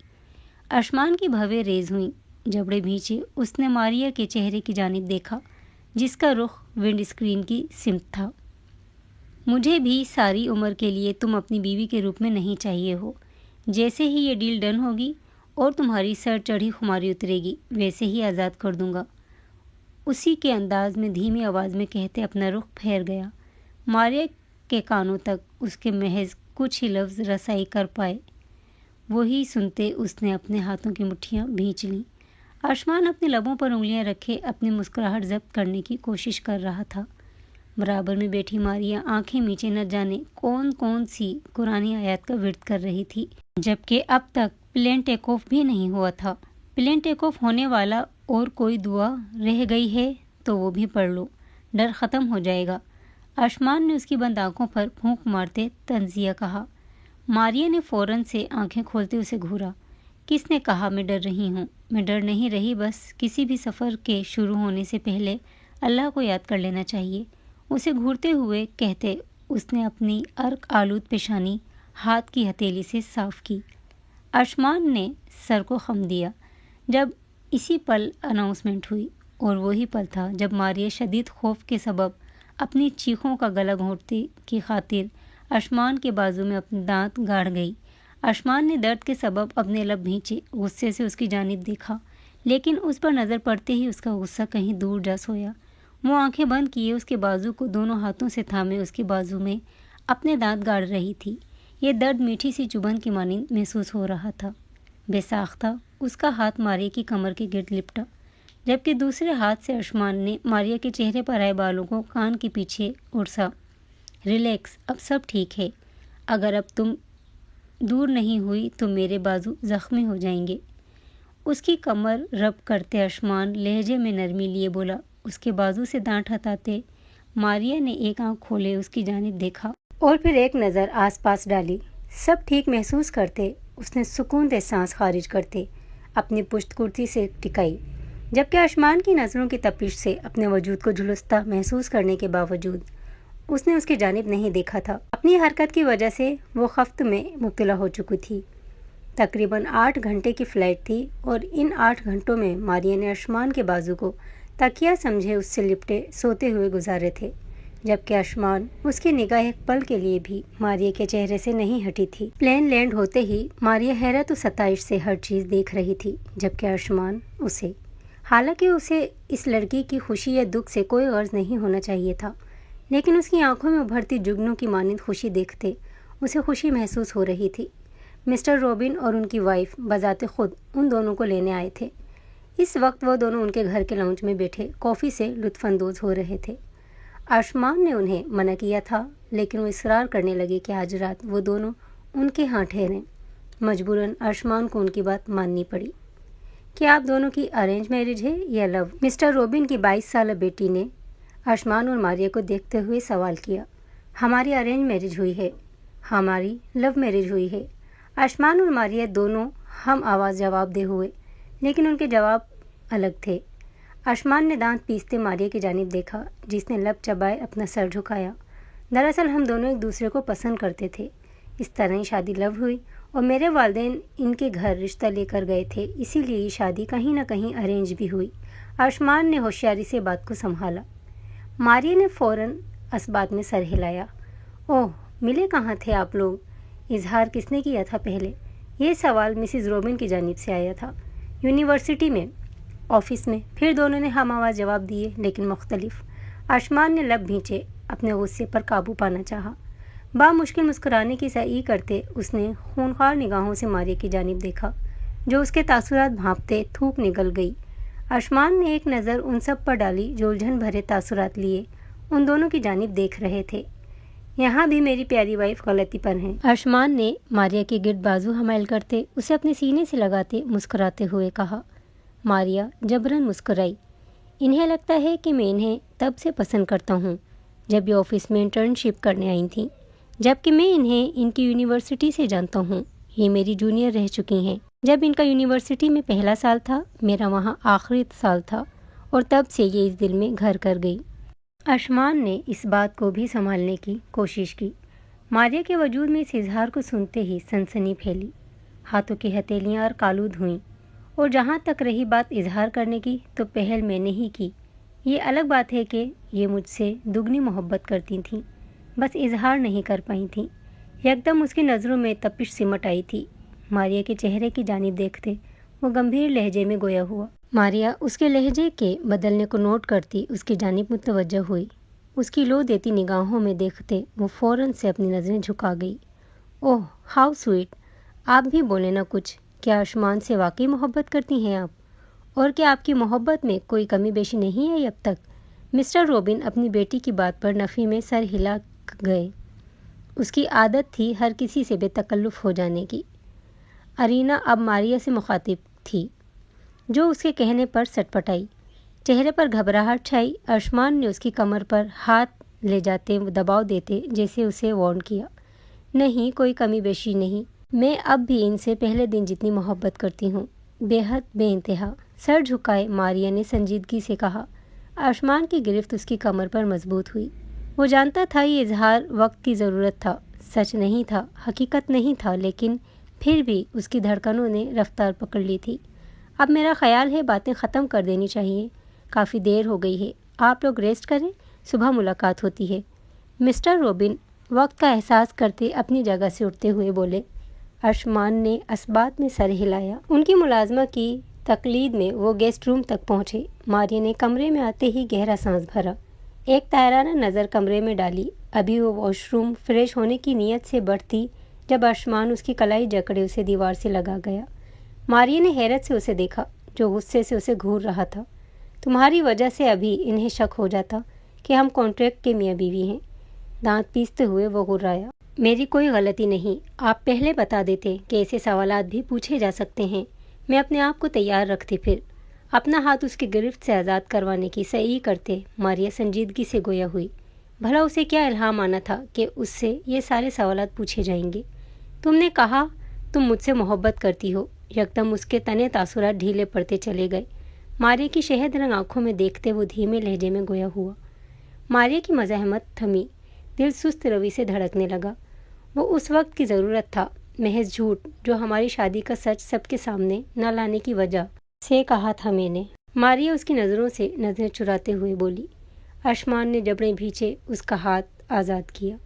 اشمان کی بھویں ریز ہوئیں، جبڑے بھینچے۔ اس نے ماریا کے چہرے کی جانب دیکھا جس کا رخ ونڈ اسکرین کی سمت تھا۔ مجھے بھی ساری عمر کے لیے تم اپنی بیوی کے روپ میں نہیں چاہیے ہو۔ جیسے ہی یہ ڈیل ڈن ہوگی اور تمہاری سر چڑھی خماری اترے گی ویسے ہی آزاد کر دوں گا، اسی کے انداز میں دھیمی آواز میں کہتے اپنا رخ پھیر گیا۔ ماریا کے کانوں تک اس کے محض کچھ ہی لفظ رسائی کر پائے، وہی سنتے اس نے اپنے ہاتھوں کی مٹھیاں بھینچ لیں۔ اشمان اپنے لبوں پر انگلیاں رکھے اپنی مسکراہٹ ضبط کرنے کی کوشش کر رہا تھا۔ برابر میں بیٹھی ماریا آنکھیں میچے نہ جانے کون سی قرآنی آیات کا ورد کر رہی تھی، جبکہ اب تک پلین ٹیک آف بھی نہیں ہوا تھا۔ پلین ٹیک آف ہونے والا اور کوئی دعا رہ گئی ہے تو وہ بھی پڑھ لو، ڈر ختم ہو جائے گا۔ اشمان نے اس کی بند آنکھوں پر پھونک مارتے طنزیہ کہا۔ ماریا نے فوراً سے آنکھیں کھولتے اسے گھورا۔ کس نے کہا میں ڈر رہی ہوں؟ میں ڈر نہیں رہی، بس کسی بھی سفر کے شروع ہونے سے پہلے اللہ کو یاد کر لینا چاہیے، اسے گھورتے ہوئے کہتے اس نے اپنی عرق آلود پیشانی ہاتھ کی ہتھیلی سے صاف کی۔ اشمان نے سر کو خم دیا۔ جب اسی پل اناؤنسمنٹ ہوئی، اور وہی پل تھا جب ماریا شدید خوف کے سبب اپنی چیخوں کا گلا گھونٹنے کی خاطر اشمان کے بازو میں اپنے دانت گاڑ گئی۔ اشمان نے درد کے سبب اپنے لب بھینچے، غصے سے اس کی جانب دیکھا، لیکن اس پر نظر پڑتے ہی اس کا غصہ کہیں دور جا سویا۔ وہ آنکھیں بند کیے اس کے بازو کو دونوں ہاتھوں سے تھامے اس کے بازو میں اپنے دانت گاڑ رہی تھی۔ یہ درد میٹھی سی چبھن کی مانند محسوس ہو رہا تھا۔ بے ساختہ اس کا ہاتھ ماریا کی کمر کے گرد لپٹا، جبکہ دوسرے ہاتھ سے اشمان نے ماریا کے چہرے پر آئے بالوں کو کان کے پیچھے اڑسا۔ ریلیکس، اب سب ٹھیک ہے۔ اگر اب تم دور نہیں ہوئی تو میرے بازو زخمی ہو جائیں گے۔ اس کی کمر رب کرتے اشمان لہجے میں نرمی لیے بولا۔ اس کے بازو سے دانت ہٹاتے ماریا نے ایک آنکھ کھولے اس کی جانب دیکھا اور پھر ایک نظر آس پاس ڈالی۔ سب ٹھیک محسوس کرتے اس نے سکون دہ سانس خارج کرتے اپنی پشت کرتی سے ٹکائی، جبکہ اشمان کی نظروں کی تپش سے اپنے وجود کو جھلستا محسوس کرنے کے باوجود اس نے اس کی جانب نہیں دیکھا تھا۔ اپنی حرکت کی وجہ سے وہ خفت میں مبتلا ہو چکی تھی۔ تقریباً 8 گھنٹے کی فلائٹ تھی اور ان 8 گھنٹوں میں ماریا نے اشمان کے بازو کو تکیہ سمجھے اس سے لپٹے سوتے ہوئے گزارے تھے، جبکہ اشمان اس کی نگاہ ایک پل کے لیے بھی ماریا کے چہرے سے نہیں ہٹی تھی۔ پلین لینڈ ہوتے ہی ماریا حیرت و ستائش سے ہر چیز دیکھ رہی تھی، جبکہ اشمان اسے، حالانکہ اسے اس لڑکی کی خوشی یا دکھ سے کوئی غرض نہیں ہونا چاہیے تھا، لیکن اس کی آنکھوں میں ابھرتی جگنوں کی مانند خوشی دیکھتے اسے خوشی محسوس ہو رہی تھی۔ مسٹر روبن اور ان کی وائف بذات خود ان دونوں کو لینے آئے تھے۔ اس وقت وہ دونوں ان کے گھر کے لاؤنج میں بیٹھے کافی سے لطف اندوز ہو رہے تھے۔ اشمان نے انہیں منع کیا تھا، لیکن وہ اصرار کرنے لگے کہ آج رات وہ دونوں ان کے ہاں ٹھہریں۔ مجبوراً اشمان کو ان کی بات ماننی پڑی۔ کیا آپ دونوں کی ارینج میرج ہے یا لو؟ مسٹر روبن کی 22 سالہ بیٹی نے اشمان اور ماریا کو دیکھتے ہوئے سوال کیا۔ ہماری ارینج میرج ہوئی ہے۔ ہماری لو میرج ہوئی ہے۔ اشمان اور ماریا دونوں ہم آواز جواب دے ہوئے، لیکن ان کے جواب الگ تھے۔ اشمان نے دانت پیستے ماریا کی جانب دیکھا، جس نے لب چبائے اپنا سر جھکایا۔ دراصل ہم دونوں ایک دوسرے کو پسند کرتے تھے، اس طرح ہی شادی لو ہوئی، اور میرے والدین ان کے گھر رشتہ لے کر گئے تھے، اسی لیے یہ شادی کہیں نہ کہیں ارینج بھی ہوئی۔ اشمان نے ہوشیاری سے بات کو سنبھالا۔ ماریا نے فوراً اس بات میں سر ہلایا۔ اوہ، ملے کہاں تھے آپ لوگ؟ اظہار کس نے کیا تھا پہلے؟ یہ سوال مسز روبن کی جانب سے آیا تھا۔ یونیورسٹی میں، آفس میں۔ پھر دونوں نے ہم آواز جواب دیے لیکن مختلف۔ آیوشمان نے لب بھینچے، اپنے غصے پر قابو پانا چاہا۔ بامشکل مسکرانے کی سعی کرتے اس نے خونخوار نگاہوں سے ماریہ کی جانب دیکھا جو اس کے تاثرات بھانپتے تھوک نگل گئی۔ آیوشمان نے ایک نظر ان سب پر ڈالی جو الجھن بھرے تاثرات لیے ان دونوں کی جانب دیکھ رہے تھے۔ یہاں بھی میری پیاری وائف غلطی پر ہیں، آیوشمان نے ماریہ کے گرد بازو حمائل کرتے اسے اپنے سینے سے لگاتے مسکراتے ہوئے کہا۔ ماریہ جبراً مسکرائی۔ انہیں لگتا ہے کہ میں انہیں تب سے پسند کرتا ہوں جب یہ آفس میں انٹرنشپ کرنے آئی تھیں، جبکہ میں انہیں ان کی یونیورسٹی سے جانتا ہوں۔ یہ میری جونیئر رہ چکی ہیں۔ جب ان کا یونیورسٹی میں پہلا سال تھا، میرا وہاں آخری سال تھا اور تب سے یہ اس دل میں گھر کر گئی۔ آیوشمان نے اس بات کو بھی سنبھالنے کی کوشش کی۔ ماریہ کے وجود میں اس اظہار کو سنتے ہی سنسنی پھیلی، ہاتھوں کی ہتھیلیاں اور کالود ہوئیں۔ اور جہاں تک رہی بات اظہار کرنے کی تو پہل میں نے ہی کی۔ یہ الگ بات ہے کہ یہ مجھ سے دگنی محبت کرتی تھیں، بس اظہار نہیں کر پائی تھیں۔ یکدم اس کی نظروں میں تپش سمٹ آئی تھی۔ ماریہ کے چہرے کی جانب دیکھتے وہ گمبھیر لہجے میں گویا ہوا۔ ماریہ اس کے لہجے کے بدلنے کو نوٹ کرتی اس کی جانب متوجہ ہوئی۔ اس کی لو دیتی نگاہوں میں دیکھتے وہ فوراً سے اپنی نظریں جھکا گئی۔ اوہ ہاؤ سویٹ، آپ بھی بولیں نہ کچھ۔ کیا آیوشمان سے واقعی محبت کرتی ہیں آپ؟ اور کیا آپ کی محبت میں کوئی کمی بیشی نہیں آئی اب تک؟ مسٹر روبن اپنی بیٹی کی بات پر نفی میں سر ہلا گئے۔ اس کی عادت تھی ہر کسی سے بے تکلف ہو جانے کی۔ ارینا اب ماریہ سے مخاطب تھی جو اس کے کہنے پر سٹ پٹائی۔ چہرے پر گھبراہٹ چھائی۔ آیوشمان نے اس کی کمر پر ہاتھ لے جاتے دباؤ دیتے جیسے اسے وارن کیا۔ نہیں، کوئی کمی بیشی نہیں۔ میں اب بھی ان سے پہلے دن جتنی محبت کرتی ہوں، بے حد بے انتہا۔ سر جھکائے ماریہ نے سنجیدگی سے کہا۔ آیوشمان کی گرفت اس کی کمر پر مضبوط ہوئی۔ وہ جانتا تھا یہ اظہار وقت کی ضرورت تھا، سچ نہیں تھا، حقیقت نہیں تھا، لیکن پھر بھی اس کی دھڑکنوں نے رفتار پکڑ لی تھی۔ اب میرا خیال ہے باتیں ختم کر دینی چاہیے، کافی دیر ہو گئی ہے۔ آپ لوگ ریسٹ کریں، صبح ملاقات ہوتی ہے۔ مسٹر روبن وقت کا احساس کرتے اپنی جگہ سے اٹھتے ہوئے بولے۔ آیوشمان نے اثبات میں سر ہلایا۔ ان کی ملازمہ کی تقلید میں وہ گیسٹ روم تک پہنچے۔ ماریہ نے کمرے میں آتے ہی گہرا سانس بھرا، ایک طائرانہ نظر کمرے میں ڈالی۔ ابھی وہ واش روم فریش ہونے کی نیت سے بڑھتی جب آیوشمان اس کی کلائی جکڑے اسے دیوار سے لگا گیا۔ ماریہ نے حیرت سے اسے دیکھا جو غصے سے اسے گھور رہا تھا۔ تمہاری وجہ سے ابھی انہیں شک ہو جاتا کہ ہم کانٹریکٹ کے میاں بیوی ہیں۔ دانت پیستے ہوئے وہ غرایا۔ میری کوئی غلطی نہیں، آپ پہلے بتا دیتے کہ ایسے سوالات بھی پوچھے جا سکتے ہیں، میں اپنے آپ کو تیار رکھتی۔ پھر اپنا ہاتھ اس کی گرفت سے آزاد کروانے کی سعی کرتے ماریہ سنجیدگی سے گویا ہوئی۔ بھلا اسے کیا الہام آنا تھا کہ اس سے یہ سارے سوالات پوچھے جائیں گے؟ تم نے کہا تم مجھ سے محبت کرتی ہو۔ یکدم اس کے تنے تاثرات ڈھیلے پڑتے چلے گئے۔ ماریہ کی شہد رنگ آنکھوں میں دیکھتے وہ دھیمے لہجے میں گویا ہوا۔ ماریہ کی مزاحمت تھمی، دل سست روی سے دھڑکنے لگا۔ وہ اس وقت کی ضرورت تھا، محض جھوٹ جو ہماری شادی کا سچ سب کے سامنے نہ لانے کی وجہ سے کہا تھا میں نے۔ ماریہ اس کی نظروں سے نظریں چراتے ہوئے بولی۔ آیوشمان نے جبڑے بھینچے اس کا ہاتھ آزاد کیا۔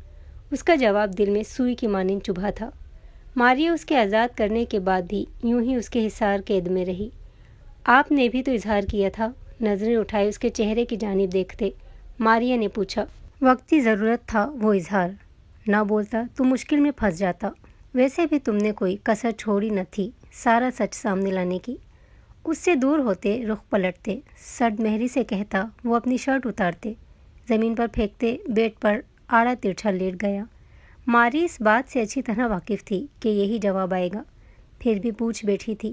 اس کا جواب دل میں سوئی کی مانند چبھا تھا۔ ماریہ اس کے آزاد کرنے کے بعد بھی یوں ہی اس کے حصار قید میں رہی۔ آپ نے بھی تو اظہار کیا تھا۔ نظریں اٹھائے اس کے چہرے کی جانب دیکھتے ماریہ نے پوچھا۔ وقتی ضرورت تھا وہ اظہار، نہ بولتا تو مشکل میں پھنس جاتا۔ ویسے بھی تم نے کوئی کسر چھوڑی نہ تھی سارا سچ سامنے لانے کی۔ اس سے دور ہوتے، رخ پلٹتے، سرد مہری سے کہتا وہ اپنی شرٹ اتارتے، زمین پر پھینکتے، بیڈ پر آڑا ترچھا لیٹ گیا۔ ماری اس بات سے اچھی طرح واقف تھی کہ یہی جواب آئے گا، پھر بھی پوچھ بیٹھی تھی۔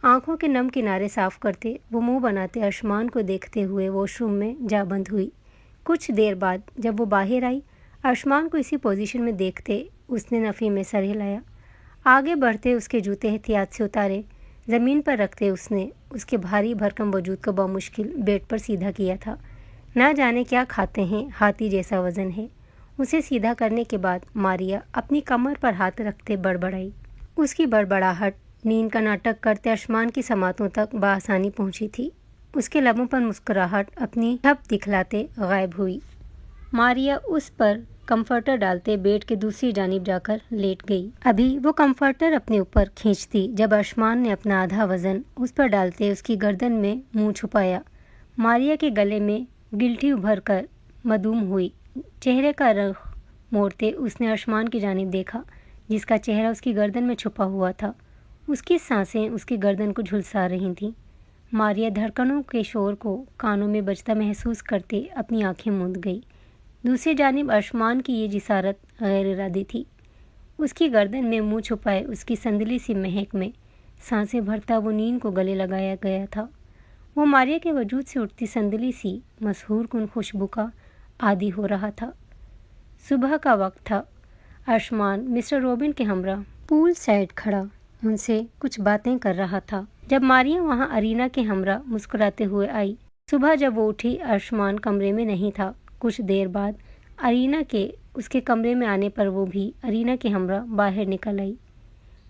آنکھوں کے نم کنارے صاف کرتے وہ منہ بناتے آیوشمان کو دیکھتے ہوئے واش روم میں جا بند ہوئی۔ کچھ دیر بعد جب وہ باہر آئی، آیوشمان کو اسی پوزیشن میں دیکھتے اس نے نفی میں سر ہلایا۔ آگے بڑھتے اس کے جوتے احتیاط سے اتارے، زمین پر رکھتے اس نے اس کے بھاری بھرکم وجود کو بمشکل بیڈ پر سیدھا کیا تھا۔ نہ جانے کیا کھاتے ہیں، ہاتھی جیسا وزن ہے۔ اسے سیدھا کرنے کے بعد ماریہ اپنی کمر پر ہاتھ رکھتے بڑبڑائی۔ اس کی بڑبڑاہٹ نیند کا ناٹک کرتے آیوشمان کی سماعتوں تک بآسانی پہنچی تھی۔ اس کے لبوں پر مسکراہٹ اپنی جھپ دکھلاتے غائب ہوئی۔ ماریہ اس پر کمفرٹر ڈالتے بیڈ کے دوسری جانب جا کر لیٹ گئی۔ ابھی وہ کمفرٹر اپنے اوپر کھینچتی جب ارشمان نے اپنا آدھا وزن اس پر ڈالتے اس کی گردن میں منہ چھپایا۔ ماریا کے گلے میں گلٹی ابھر کر مدھوم ہوئی۔ چہرے کا رخ موڑتے اس نے ارشمان کی جانب دیکھا جس کا چہرہ اس کی گردن میں چھپا ہوا تھا۔ اس کی سانسیں اس کی گردن کو جھلسا رہی تھیں۔ ماریا دھڑکنوں کے شور کو کانوں میں بجتا محسوس کرتے اپنی آنکھیں موند گئی۔ دوسری جانب ارشمان کی یہ جسارت غیر ارادی تھی۔ اس کی گردن میں منہ چھپائے اس کی سندلی سی مہک میں سانسیں بھرتا وہ نیند کو گلے لگایا گیا تھا۔ وہ ماریا کے وجود سے اٹھتی سندلی سی مسحور کن خوشبو کا عادی ہو رہا تھا۔ صبح کا وقت تھا۔ ارشمان مسٹر روبن کے ہمراہ پول سائڈ کھڑا ان سے کچھ باتیں کر رہا تھا جب ماریا وہاں ارینا کے ہمراہ مسکراتے ہوئے آئی۔ صبح جب وہ اٹھی ارشمان کمرے میں نہیں تھا۔ کچھ دیر بعد ارینا کے اس کے کمرے میں آنے پر وہ بھی ارینا کے ہمراہ باہر نکل آئی۔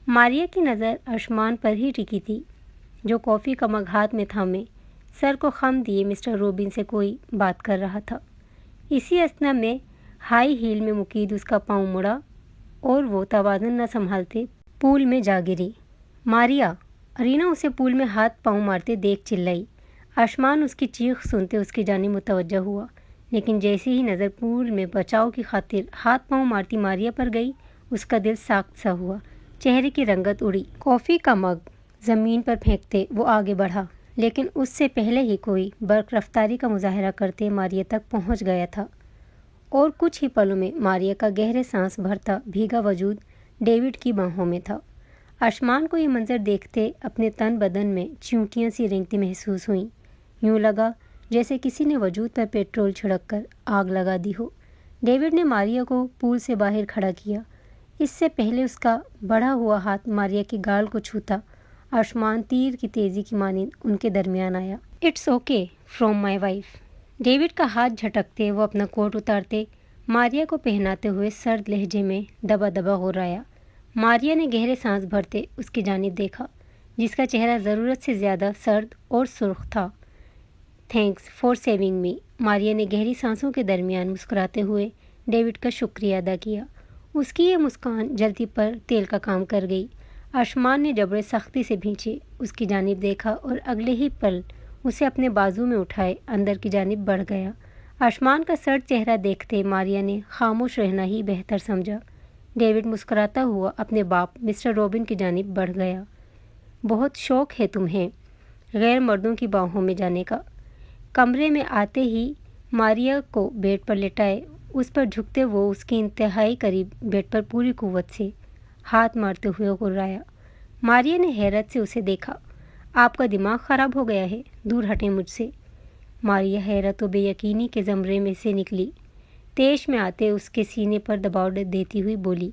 ماریا کی نظر ارشمان پر ہی ٹکی تھی جو کافی کا مگ ہاتھ میں تھامے سر کو خم دیے مسٹر روبن سے کوئی بات کر رہا تھا۔ اسی اثنا میں ہائی ہیل میں مقید اس کا پاؤں مڑا اور وہ توازن نہ سنبھالتے پول میں جا گری۔ ماریا! ارینا اسے پول میں ہاتھ پاؤں مارتے دیکھ چلائی۔ ارشمان اس کی چیخ سنتے اس کی جانب متوجہ ہوا لیکن جیسی ہی نظر پول میں بچاؤ کی خاطر ہاتھ پاؤں مارتی ماریا پر گئی اس کا دل ساخت سا ہوا، چہرے کی رنگت اڑی۔ کافی کا مگ زمین پر پھینکتے وہ آگے بڑھا لیکن اس سے پہلے ہی کوئی برق رفتاری کا مظاہرہ کرتے ماریا تک پہنچ گیا تھا اور کچھ ہی پلوں میں ماریا کا گہرے سانس بھرتا بھیگا وجود ڈیوڈ کی باہوں میں تھا۔ ارشمان کو یہ منظر دیکھتے اپنے تن بدن میں چیونٹیاں سی رینگتی محسوس ہوئیں۔ یوں لگا جیسے کسی نے وجود پر پیٹرول چھڑک کر آگ لگا دی ہو۔ ڈیوڈ نے ماریا کو پول سے باہر کھڑا کیا۔ اس سے پہلے اس کا بڑھا ہوا ہاتھ ماریا کے گال کو چھوتا ارشمان تیر کی تیزی کی مانند ان کے درمیان آیا۔ It's okay from my wife. David کا ہاتھ جھٹکتے وہ اپنا کوٹ اتارتے ماریا کو پہناتے ہوئے سرد لہجے میں دبا دبا غرایا۔ ماریا نے گہرے سانس بھرتے اس کی جانب دیکھا جس کا چہرہ ضرورت سے زیادہ سرد اور سرخ تھا۔ تھینکس فار سیونگ می۔ ماریا نے گہری سانسوں کے درمیان مسکراتے ہوئے ڈیوڈ کا شکریہ ادا کیا۔ اس کی یہ مسکان جلتی پر تیل کا کام کر گئی۔ ارشمان نے جبڑے سختی سے بھینچے اس کی جانب دیکھا اور اگلے ہی پل اسے اپنے بازو میں اٹھائے اندر کی جانب بڑھ گیا۔ ارشمان کا سرد چہرہ دیکھتے ماریا نے خاموش رہنا ہی بہتر سمجھا۔ ڈیوڈ مسکراتا ہوا اپنے باپ مسٹر روبن کی جانب بڑھ گیا۔ بہت شوق ہے تمہیں غیر مردوں کی باہوں میں جانے کا۔ کمرے میں آتے ہی ماریا کو بیڈ پر لٹائے اس پر جھکتے وہ اس کے انتہائی قریب بیڈ پر پوری قوت سے ہاتھ مارتے ہوئے غرایا۔ ماریا نے حیرت سے اسے دیکھا۔ آپ کا دماغ خراب ہو گیا ہے، دور ہٹیں مجھ سے۔ ماریا حیرت و بے یقینی کے زمرے میں سے نکلی۔ تیش میں آتے اس کے سینے پر دباؤ دیتی ہوئی بولی۔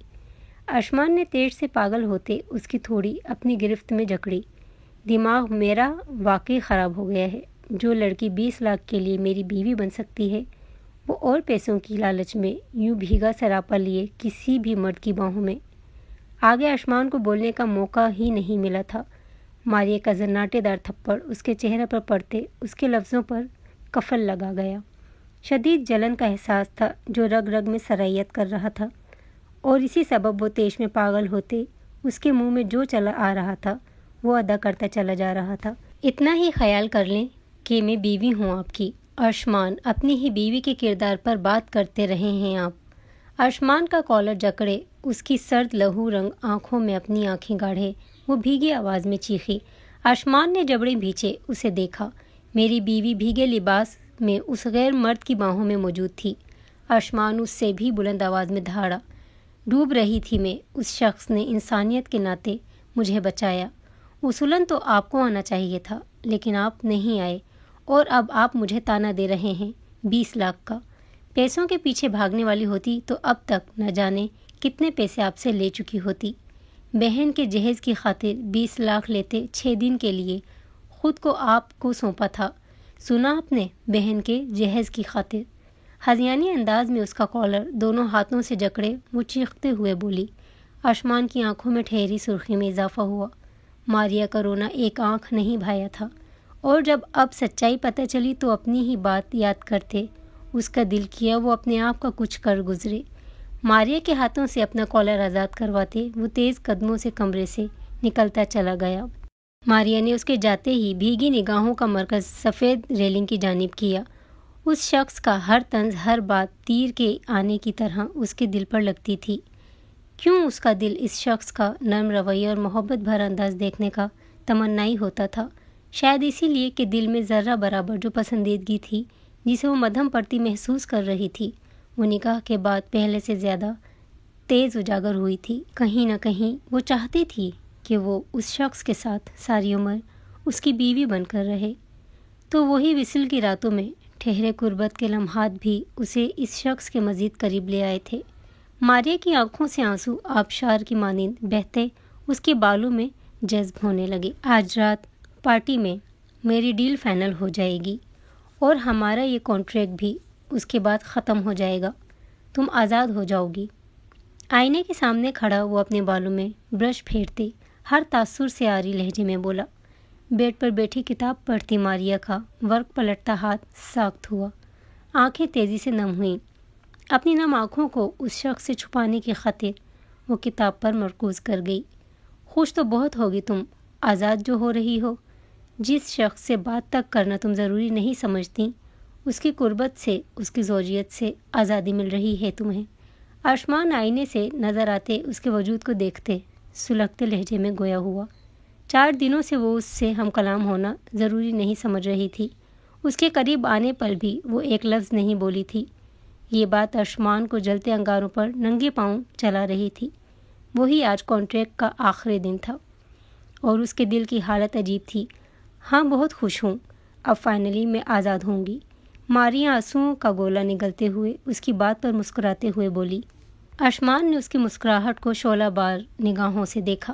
ارشمان نے تیش سے پاگل ہوتے اس کی تھوڑی اپنی گرفت میں جکڑی۔ دماغ میرا واقعی خراب ہو گیا ہے۔ جو لڑکی 20 لاکھ کے لیے میری بیوی بن سکتی ہے وہ اور پیسوں کی لالچ میں یوں بھیگا سراپا لیے کسی بھی مرد کی باہوں میں۔ آگے ارشمان کو بولنے کا موقع ہی نہیں ملا تھا۔ ماریا کا زناٹے دار تھپڑ اس کے چہرے پر پڑتے اس کے لفظوں پر قفل لگا گیا۔ شدید جلن کا احساس تھا جو رگ رگ میں سرایت کر رہا تھا اور اسی سبب وہ تیش میں پاگل ہوتے اس کے منہ میں جو چلا آ رہا تھا وہ ادا کرتا چلا جا رہا تھا۔ اتنا ہی خیال کر لیں کہ میں بیوی ہوں آپ کی۔ ارشمان اپنی ہی بیوی کے کردار پر بات کرتے رہے ہیں آپ۔ ارشمان کا کالر جکڑے اس کی سرد لہو رنگ آنکھوں میں اپنی آنکھیں گاڑے وہ بھیگی آواز میں چیخی۔ ارشمان نے جبڑے بھینچے اسے دیکھا۔ میری بیوی بھیگے لباس میں اس غیر مرد کی باہوں میں موجود تھی۔ ارشمان اس سے بھی بلند آواز میں دھاڑا۔ ڈوب رہی تھی میں، اس شخص نے انسانیت کے ناطے مجھے بچایا۔ اصولاً تو آپ کو آنا چاہیے تھا لیکن آپ نہیں آئے اور اب آپ مجھے تانا دے رہے ہیں 20 لاکھ کا۔ پیسوں کے پیچھے بھاگنے والی ہوتی تو اب تک نہ جانے کتنے پیسے آپ سے لے چکی ہوتی۔ بہن کے جہیز کی خاطر 20 لاکھ لیتے 6 دن کے لیے خود کو آپ کو سونپا تھا۔ سنا آپ نے؟ بہن کے جہیز کی خاطر۔ ہذیانی انداز میں اس کا کالر دونوں ہاتھوں سے جکڑے وہ چیختے ہوئے بولی۔ ارشمان کی آنکھوں میں ٹھہری سرخی میں اضافہ ہوا۔ ماریا کا رونا ایک آنکھ نہیں بھایا تھا اور جب اب سچائی پتہ چلی تو اپنی ہی بات یاد کرتے اس کا دل کیا وہ اپنے آپ کا کچھ کر گزرے۔ ماریا کے ہاتھوں سے اپنا کالر آزاد کرواتے وہ تیز قدموں سے کمرے سے نکلتا چلا گیا۔ ماریا نے اس کے جاتے ہی بھیگی نگاہوں کا مرکز سفید ریلنگ کی جانب کیا۔ اس شخص کا ہر طنز، ہر بات تیر کے آنے کی طرح اس کے دل پر لگتی تھی۔ کیوں اس کا دل اس شخص کا نرم رویہ اور محبت بھرا انداز دیکھنے کا تمنائی ہوتا تھا؟ شاید اسی لیے کہ دل میں ذرہ برابر جو پسندیدگی تھی جسے وہ مدھم پڑتی محسوس کر رہی تھی، وہ نکاح کے بعد پہلے سے زیادہ تیز اجاگر ہوئی تھی۔ کہیں نہ کہیں وہ چاہتی تھی کہ وہ اس شخص کے ساتھ ساری عمر اس کی بیوی بن کر رہے۔ تو وہی وصل کی راتوں میں ٹھہرے قربت کے لمحات بھی اسے اس شخص کے مزید قریب لے آئے تھے۔ ماریا کی آنکھوں سے آنسو آبشار کی مانند بہتے اس کے بالوں میں جذب ہونے لگے۔ آج رات پارٹی میں میری ڈیل فائنل ہو جائے گی اور ہمارا یہ کانٹریکٹ بھی اس کے بعد ختم ہو جائے گا۔ تم آزاد ہو جاؤ گی۔ آئینے کے سامنے کھڑا وہ اپنے بالوں میں برش پھیرتے ہر تاثر سے آری لہجے میں بولا۔ بیڈ پر بیٹھی کتاب پڑھتی ماریا کا ورق پلٹتا ہاتھ ساخت ہوا، آنکھیں تیزی سے نم ہوئیں۔ اپنی نم آنکھوں کو اس شخص سے چھپانے کی خاطر وہ کتاب پر مرکوز کر گئی۔ خوش تو بہت ہوگی تم آزاد جو ہو رہی ہو۔ جس شخص سے بات تک کرنا تم ضروری نہیں سمجھتی، اس کی قربت سے، اس کی زوجیت سے آزادی مل رہی ہے تمہیں۔ آسمان آئینے سے نظر آتے اس کے وجود کو دیکھتے سلگتے لہجے میں گویا ہوا۔ 4 دنوں سے وہ اس سے ہم کلام ہونا ضروری نہیں سمجھ رہی تھی۔ اس کے قریب آنے پر بھی وہ ایک لفظ نہیں بولی تھی۔ یہ بات آسمان کو جلتے انگاروں پر ننگے پاؤں چلا رہی تھی۔ وہی آج کانٹریکٹ کا آخری دن تھا اور اس کے دل کی حالت عجیب تھی۔ ہاں بہت خوش ہوں، اب فائنلی میں آزاد ہوں گی۔ ماریا آنسوؤں کا گولا نگلتے ہوئے اس کی بات پر مسکراتے ہوئے بولی۔ آسمان نے اس کی مسکراہٹ کو شعلہ بار نگاہوں سے دیکھا۔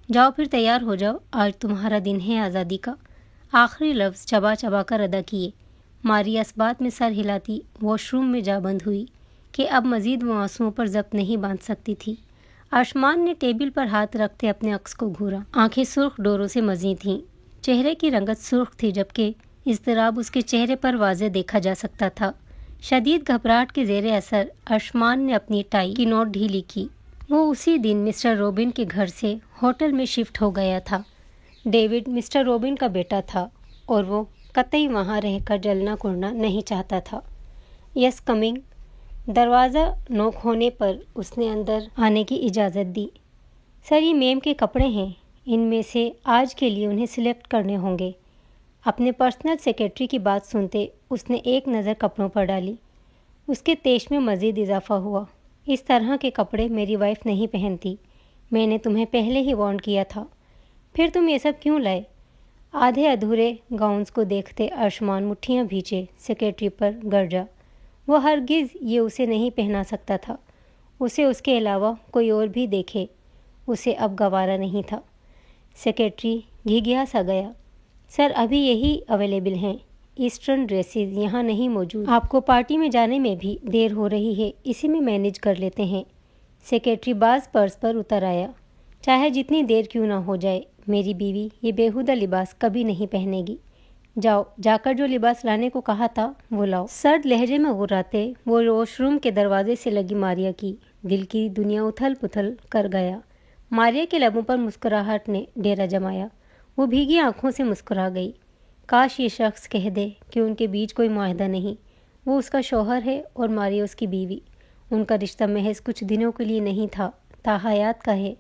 جاؤ پھر تیار ہو جاؤ، آج تمہارا دن ہے آزادی کا۔ آخری لفظ چبا چبا کر ادا کیے۔ ماریا اس بات میں سر ہلاتی واش روم میں جا بند ہوئی کہ اب مزید وہ آنسوؤں پر ضبط نہیں باندھ سکتی تھی۔ آسمان نے ٹیبل پر ہاتھ رکھتے اپنے عکس کو گھورا۔ آنکھیں سرخ ڈوروں سے مزیں تھیں، چہرے کی رنگت سرخ تھی جبکہ اضطراب اس کے چہرے پر واضح دیکھا جا سکتا تھا۔ شدید گھبراہٹ کے زیر اثر آسمان نے اپنی ٹائی کی نوٹ ڈھیلی کی۔ وہ اسی دن مسٹر روبن کے گھر سے ہوٹل میں شفٹ ہو گیا تھا۔ ڈیوڈ مسٹر روبن کا بیٹا تھا اور وہ قطعی وہاں رہ کر جلنا کوڑنا نہیں چاہتا تھا۔ یس کمنگ۔ دروازہ نوک ہونے پر اس نے اندر آنے کی اجازت دی۔ سر یہ میم کے کپڑے ہیں، ان میں سے آج کے لیے انہیں سلیکٹ کرنے ہوں گے۔ اپنے پرسنل سیکرٹری کی بات سنتے اس نے ایک نظر کپڑوں پر ڈالی۔ اس کے تیش میں مزید اضافہ ہوا۔ اس طرح کے کپڑے میری وائف نہیں پہنتی، میں نے تمہیں پہلے ہی وارن کیا تھا۔ پھر تم یہ سب کیوں لائے؟ آدھے ادھورے گاؤنز کو دیکھتے آسمان مٹھیاں بھیجے سیکرٹری پر گرجا۔ وہ ہرگز یہ اسے نہیں پہنا سکتا تھا۔ اسے اس کے علاوہ کوئی اور بھی دیکھے اسے اب گوارا نہیں تھا۔ سیکرٹری گھگیا سا گیا۔ سر ابھی یہی اویلیبل ہیں، ایسٹرن ڈریسز یہاں نہیں موجود۔ آپ کو پارٹی میں جانے میں بھی دیر ہو رہی ہے، اسی میں مینیج کر لیتے ہیں۔ سیکرٹری باز پرس پر اتر آیا۔ چاہے جتنی دیر کیوں نہ ہو جائے، میری بیوی یہ بیہودہ لباس کبھی نہیں پہنے گی۔ جاؤ، جا کر جو لباس لانے کو کہا تھا وہ لاؤ۔ سرد لہجے میں غراتے وہ واش روم کے دروازے سے لگی ماریا کی دل کی دنیا اتھل پتھل کر گیا۔ ماریا کے لبوں پر مسکراہٹ نے ڈیرا جمایا۔ وہ بھیگی آنکھوں سے مسکرا گئی۔ کاش یہ شخص کہہ دے کہ ان کے بیچ کوئی معاہدہ نہیں، وہ اس کا شوہر ہے اور ماریا اس کی بیوی۔ ان کا رشتہ محض کچھ دنوں کے لیے نہیں تھا، تا حیات کا ہے۔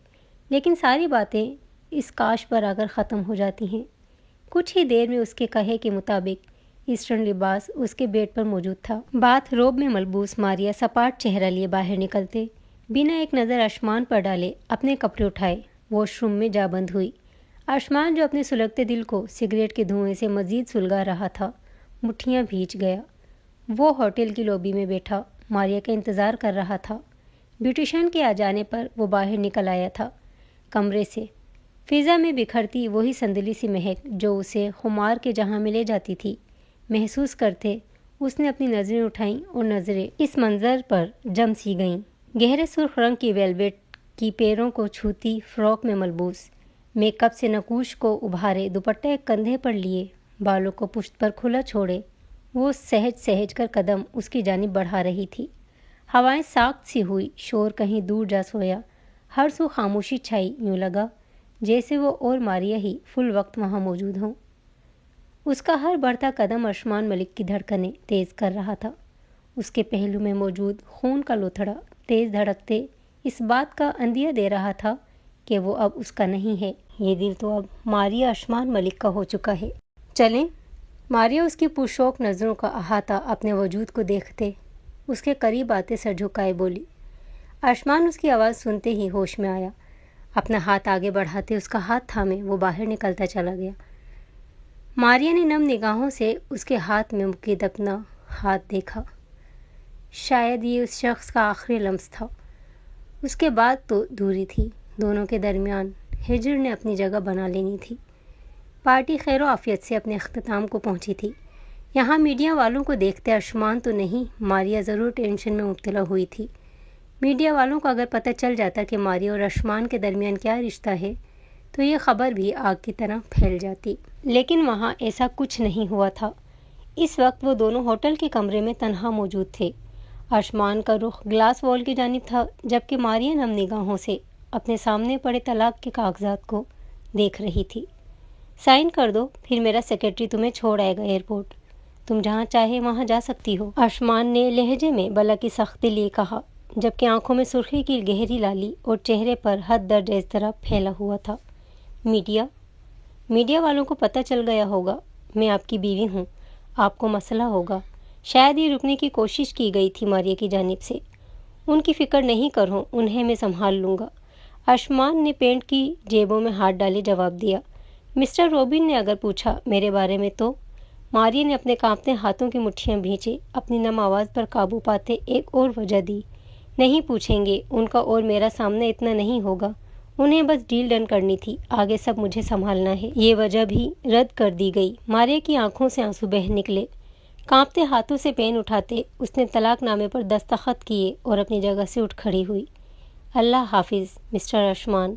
لیکن ساری باتیں اس کاش پر آ کر ختم ہو جاتی ہیں۔ کچھ ہی دیر میں اس کے کہے کے مطابق ایسٹرن لباس اس کے بیڈ پر موجود تھا۔ باتھ روب میں ملبوس ماریا سپاٹ چہرہ لیے باہر نکلتے بنا ایک نظر آسمان پر ڈالے اپنے کپڑے اٹھائے واش روم میں جا بند ہوئی۔ آسمان جو اپنے سلگتے دل کو سگریٹ کے دھوئیں سے مزید سلگا رہا تھا، مٹھیاں بھیج گیا۔ وہ ہوٹل کی لابی میں بیٹھا ماریا کا انتظار کر رہا تھا۔ بیوٹیشین کے آ جانے پر وہ باہر نکل آیا تھا کمرے سے۔ فضا میں بکھرتی وہی سندلی سی مہک جو اسے خمار کے جہاں میں لے جاتی تھی محسوس کرتے اس نے اپنی نظریں اٹھائیں اور نظریں اس منظر پر جم سی گئیں۔ گہرے سرخ رنگ کی ویلویٹ کی پیروں کو چھوتی فراک میں ملبوس، میک اپ سے نقوش کو ابھارے دوپٹہ ایک کندھے پر لیے، بالوں کو پشت پر کھلا چھوڑے، وہ سہج سہج کر قدم اس کی جانب بڑھا رہی تھی۔ ہوائیں ساخت سی ہوئی، شور کہیں دور جا سویا، ہر سو خاموشی چھائی، یوں لگا جیسے وہ اور ماریا ہی فل وقت وہاں موجود ہوں۔ اس کا ہر بڑھتا قدم ارشمان ملک کی دھڑکنیں تیز کر رہا تھا۔ اس کے پہلو میں موجود خون کا لوتھڑا تیز دھڑکتے اس بات کا اندیہ دے رہا تھا کہ وہ اب اس کا نہیں ہے، یہ دل تو اب ماریا ارشمان ملک کا ہو چکا ہے۔ چلیں؟ ماریا اس کی پرشوق نظروں کا احاطہ اپنے وجود کو دیکھتے اس کے قریب آتے سر جھکائے بولی۔ ارشمان اس کی آواز سنتے ہی ہوش میں آیا، اپنا ہاتھ آگے بڑھاتے اس کا ہاتھ تھامے وہ باہر نکلتا چلا گیا۔ ماریا نے نم نگاہوں سے اس کے ہاتھ میں مقید اپنا ہاتھ دیکھا۔ شاید یہ اس شخص کا آخری لمس تھا، اس کے بعد تو دوری تھی، دونوں کے درمیان ہجر نے اپنی جگہ بنا لینی تھی۔ پارٹی خیر و عافیت سے اپنے اختتام کو پہنچی تھی۔ یہاں میڈیا والوں کو دیکھتے ارشمان تو نہیں، ماریا ضرور ٹینشن میں مبتلا ہوئی تھی۔ میڈیا والوں کو اگر پتہ چل جاتا کہ ماریا اور ارشمان کے درمیان کیا رشتہ ہے تو یہ خبر بھی آگ کی طرح پھیل جاتی، لیکن وہاں ایسا کچھ نہیں ہوا تھا۔ اس وقت وہ دونوں ہوٹل کے کمرے میں تنہا موجود تھے۔ ارشمان کا رخ گلاس وال کی جانب تھا، جبکہ ماریا نم نگاہوں سے اپنے سامنے پڑے طلاق کے کاغذات کو دیکھ رہی تھی۔ سائن کر دو، پھر میرا سیکرٹری تمہیں چھوڑ آئے گا ایئرپورٹ، تم جہاں چاہے وہاں جا سکتی ہو، ارشمان نے لہجے میں بلا کی سختی لیے کہا، جبکہ آنکھوں میں سرخی کی گہری لالی اور چہرے پر حد درج اضطراب پھیلا ہوا تھا۔ میڈیا والوں کو پتہ چل گیا ہوگا، میں آپ کی بیوی ہوں، آپ کو مسئلہ ہوگا۔ شاید یہ رکنے کی کوشش کی گئی تھی ماریا کی جانب سے۔ ان کی فکر نہیں کرو، انہیں میں سنبھال لوں گا، ارشمان نے پینٹ کی جیبوں میں ہاتھ ڈالے جواب دیا۔ مسٹر روبن نے اگر پوچھا میرے بارے میں تو؟ ماریا نے اپنے کانپتے ہاتھوں کی مٹھیاں بھینچے، اپنی نم آواز پر قابو پاتے ایک اور وجہ دی۔ نہیں پوچھیں گے، ان کا اور میرا سامنا اتنا نہیں ہوگا، انہیں بس ڈیل ڈن کرنی تھی، آگے سب مجھے سنبھالنا ہے۔ یہ وجہ بھی رد کر دی گئی۔ ماریا کی آنکھوں سے آنسو بہہ نکلے۔ کانپتے ہاتھوں سے پین اٹھاتے اس نے طلاق نامے پر دستخط کیے اور اپنی جگہ سے اٹھ کھڑی ہوئی۔ اللہ حافظ مسٹر ارشمان،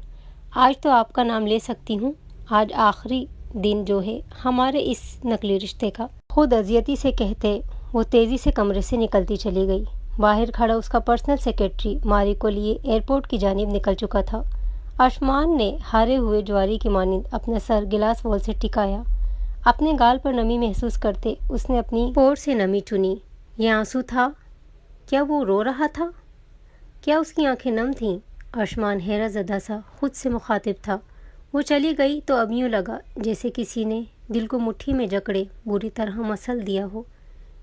آج تو آپ کا نام لے سکتی ہوں، آج آخری دن جو ہے ہمارے اس نقلی رشتے کا۔ خود اذیتی سے کہتے وہ تیزی سے کمرے سے نکلتی چلی گئی۔ باہر کھڑا اس کا پرسنل سیکرٹری ماری کو لیے ایئرپورٹ کی جانب نکل چکا تھا۔ ارشمان نے ہارے ہوئے جواری کی مانند اپنا سر گلاس وال سے ٹکایا، اپنے گال پر نمی محسوس کرتے اس نے اپنی پور سے نمی چنی۔ یہ آنسو تھا؟ کیا وہ رو رہا تھا؟ کیا اس کی آنکھیں نم تھیں؟ ارشمان حیرت زدہ سا خود سے مخاطب تھا۔ وہ چلی گئی تو اب یوں لگا جیسے کسی نے دل کو مٹھی میں جکڑے بری طرح مسل دیا ہو،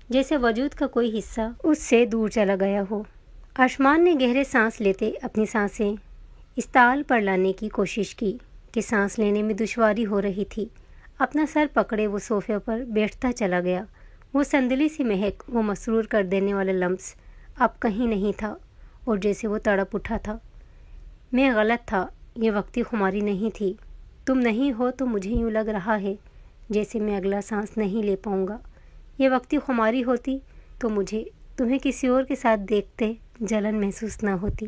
جیسے وجود کا کوئی حصہ اس سے دور چلا گیا ہو۔ ارشمان نے گہرے سانس لیتے اپنی سانسیں استعال پر لانے کی کوشش کی کہ سانس لینے میں دشواری ہو رہی تھی۔ اپنا سر پکڑے وہ صوفے پر بیٹھتا چلا گیا۔ وہ سندلی سی مہک، وہ مسرور کر دینے والا لمس اب کہیں نہیں تھا اور جیسے وہ تڑپ اٹھا تھا۔ میں غلط تھا، یہ وقتی خماری نہیں تھی، تم نہیں ہو تو مجھے یوں لگ رہا ہے جیسے میں اگلا سانس نہیں لے پاؤں گا۔ یہ وقتی خماری ہوتی تو مجھے تمہیں کسی اور کے ساتھ دیکھتے جلن محسوس نہ ہوتی،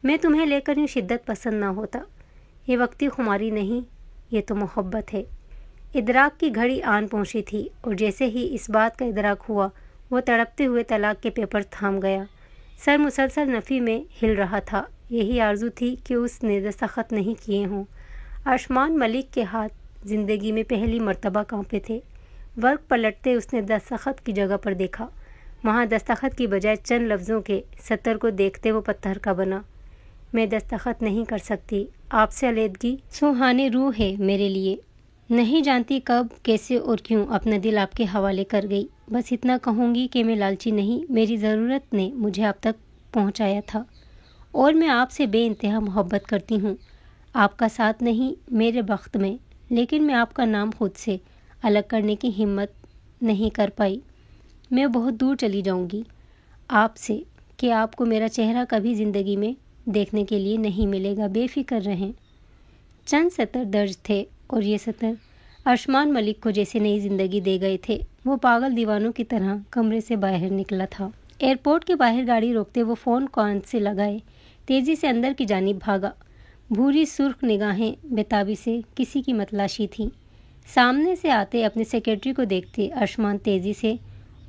میں تمہیں لے کر یوں شدت پسند نہ ہوتا۔ یہ وقتی خماری نہیں، یہ تو محبت ہے۔ ادراک کی گھڑی آن پہنچی تھی اور جیسے ہی اس بات کا ادراک ہوا وہ تڑپتے ہوئے طلاق کے پیپر تھام گیا۔ سر مسلسل نفی میں ہل رہا تھا، یہی آرزو تھی کہ اس نے دستخط نہیں کیے ہوں۔ ارشمان ملک کے ہاتھ زندگی میں پہلی مرتبہ کانپے تھے۔ ورق پلٹتے اس نے دستخط کی جگہ پر دیکھا، وہاں دستخط کی بجائے چند لفظوں کے سطر کو دیکھتے وہ پتھر کا بنا۔ میں دستخط نہیں کر سکتی، آپ سے علیحدگی سوہانے روح ہے میرے لیے، نہیں جانتی کب کیسے اور کیوں اپنا دل آپ کے حوالے کر گئی۔ بس اتنا کہوں گی کہ میں لالچی نہیں، میری ضرورت نے مجھے آپ تک پہنچایا تھا اور میں آپ سے بے انتہا محبت کرتی ہوں۔ آپ کا ساتھ نہیں میرے بخت میں، لیکن میں آپ کا نام خود سے الگ کرنے کی ہمت نہیں کر پائی۔ میں بہت دور چلی جاؤں گی آپ سے کہ آپ کو میرا چہرہ کبھی زندگی میں دیکھنے کے لیے نہیں ملے گا، بے فکر رہیں۔ چند سطر درج تھے اور یہ سطر ارشمان ملک کو جیسے نئی زندگی دے گئے تھے۔ وہ پاگل دیوانوں کی طرح کمرے سے باہر نکلا تھا۔ ایئرپورٹ کے باہر گاڑی روکتے وہ فون کان سے لگائے تیزی سے اندر کی جانب بھاگا۔ بھوری سرخ نگاہیں بےتابی سے کسی کی متلاشی تھیں۔ سامنے سے آتے اپنے سیکرٹری کو دیکھتے ارشمان تیزی سے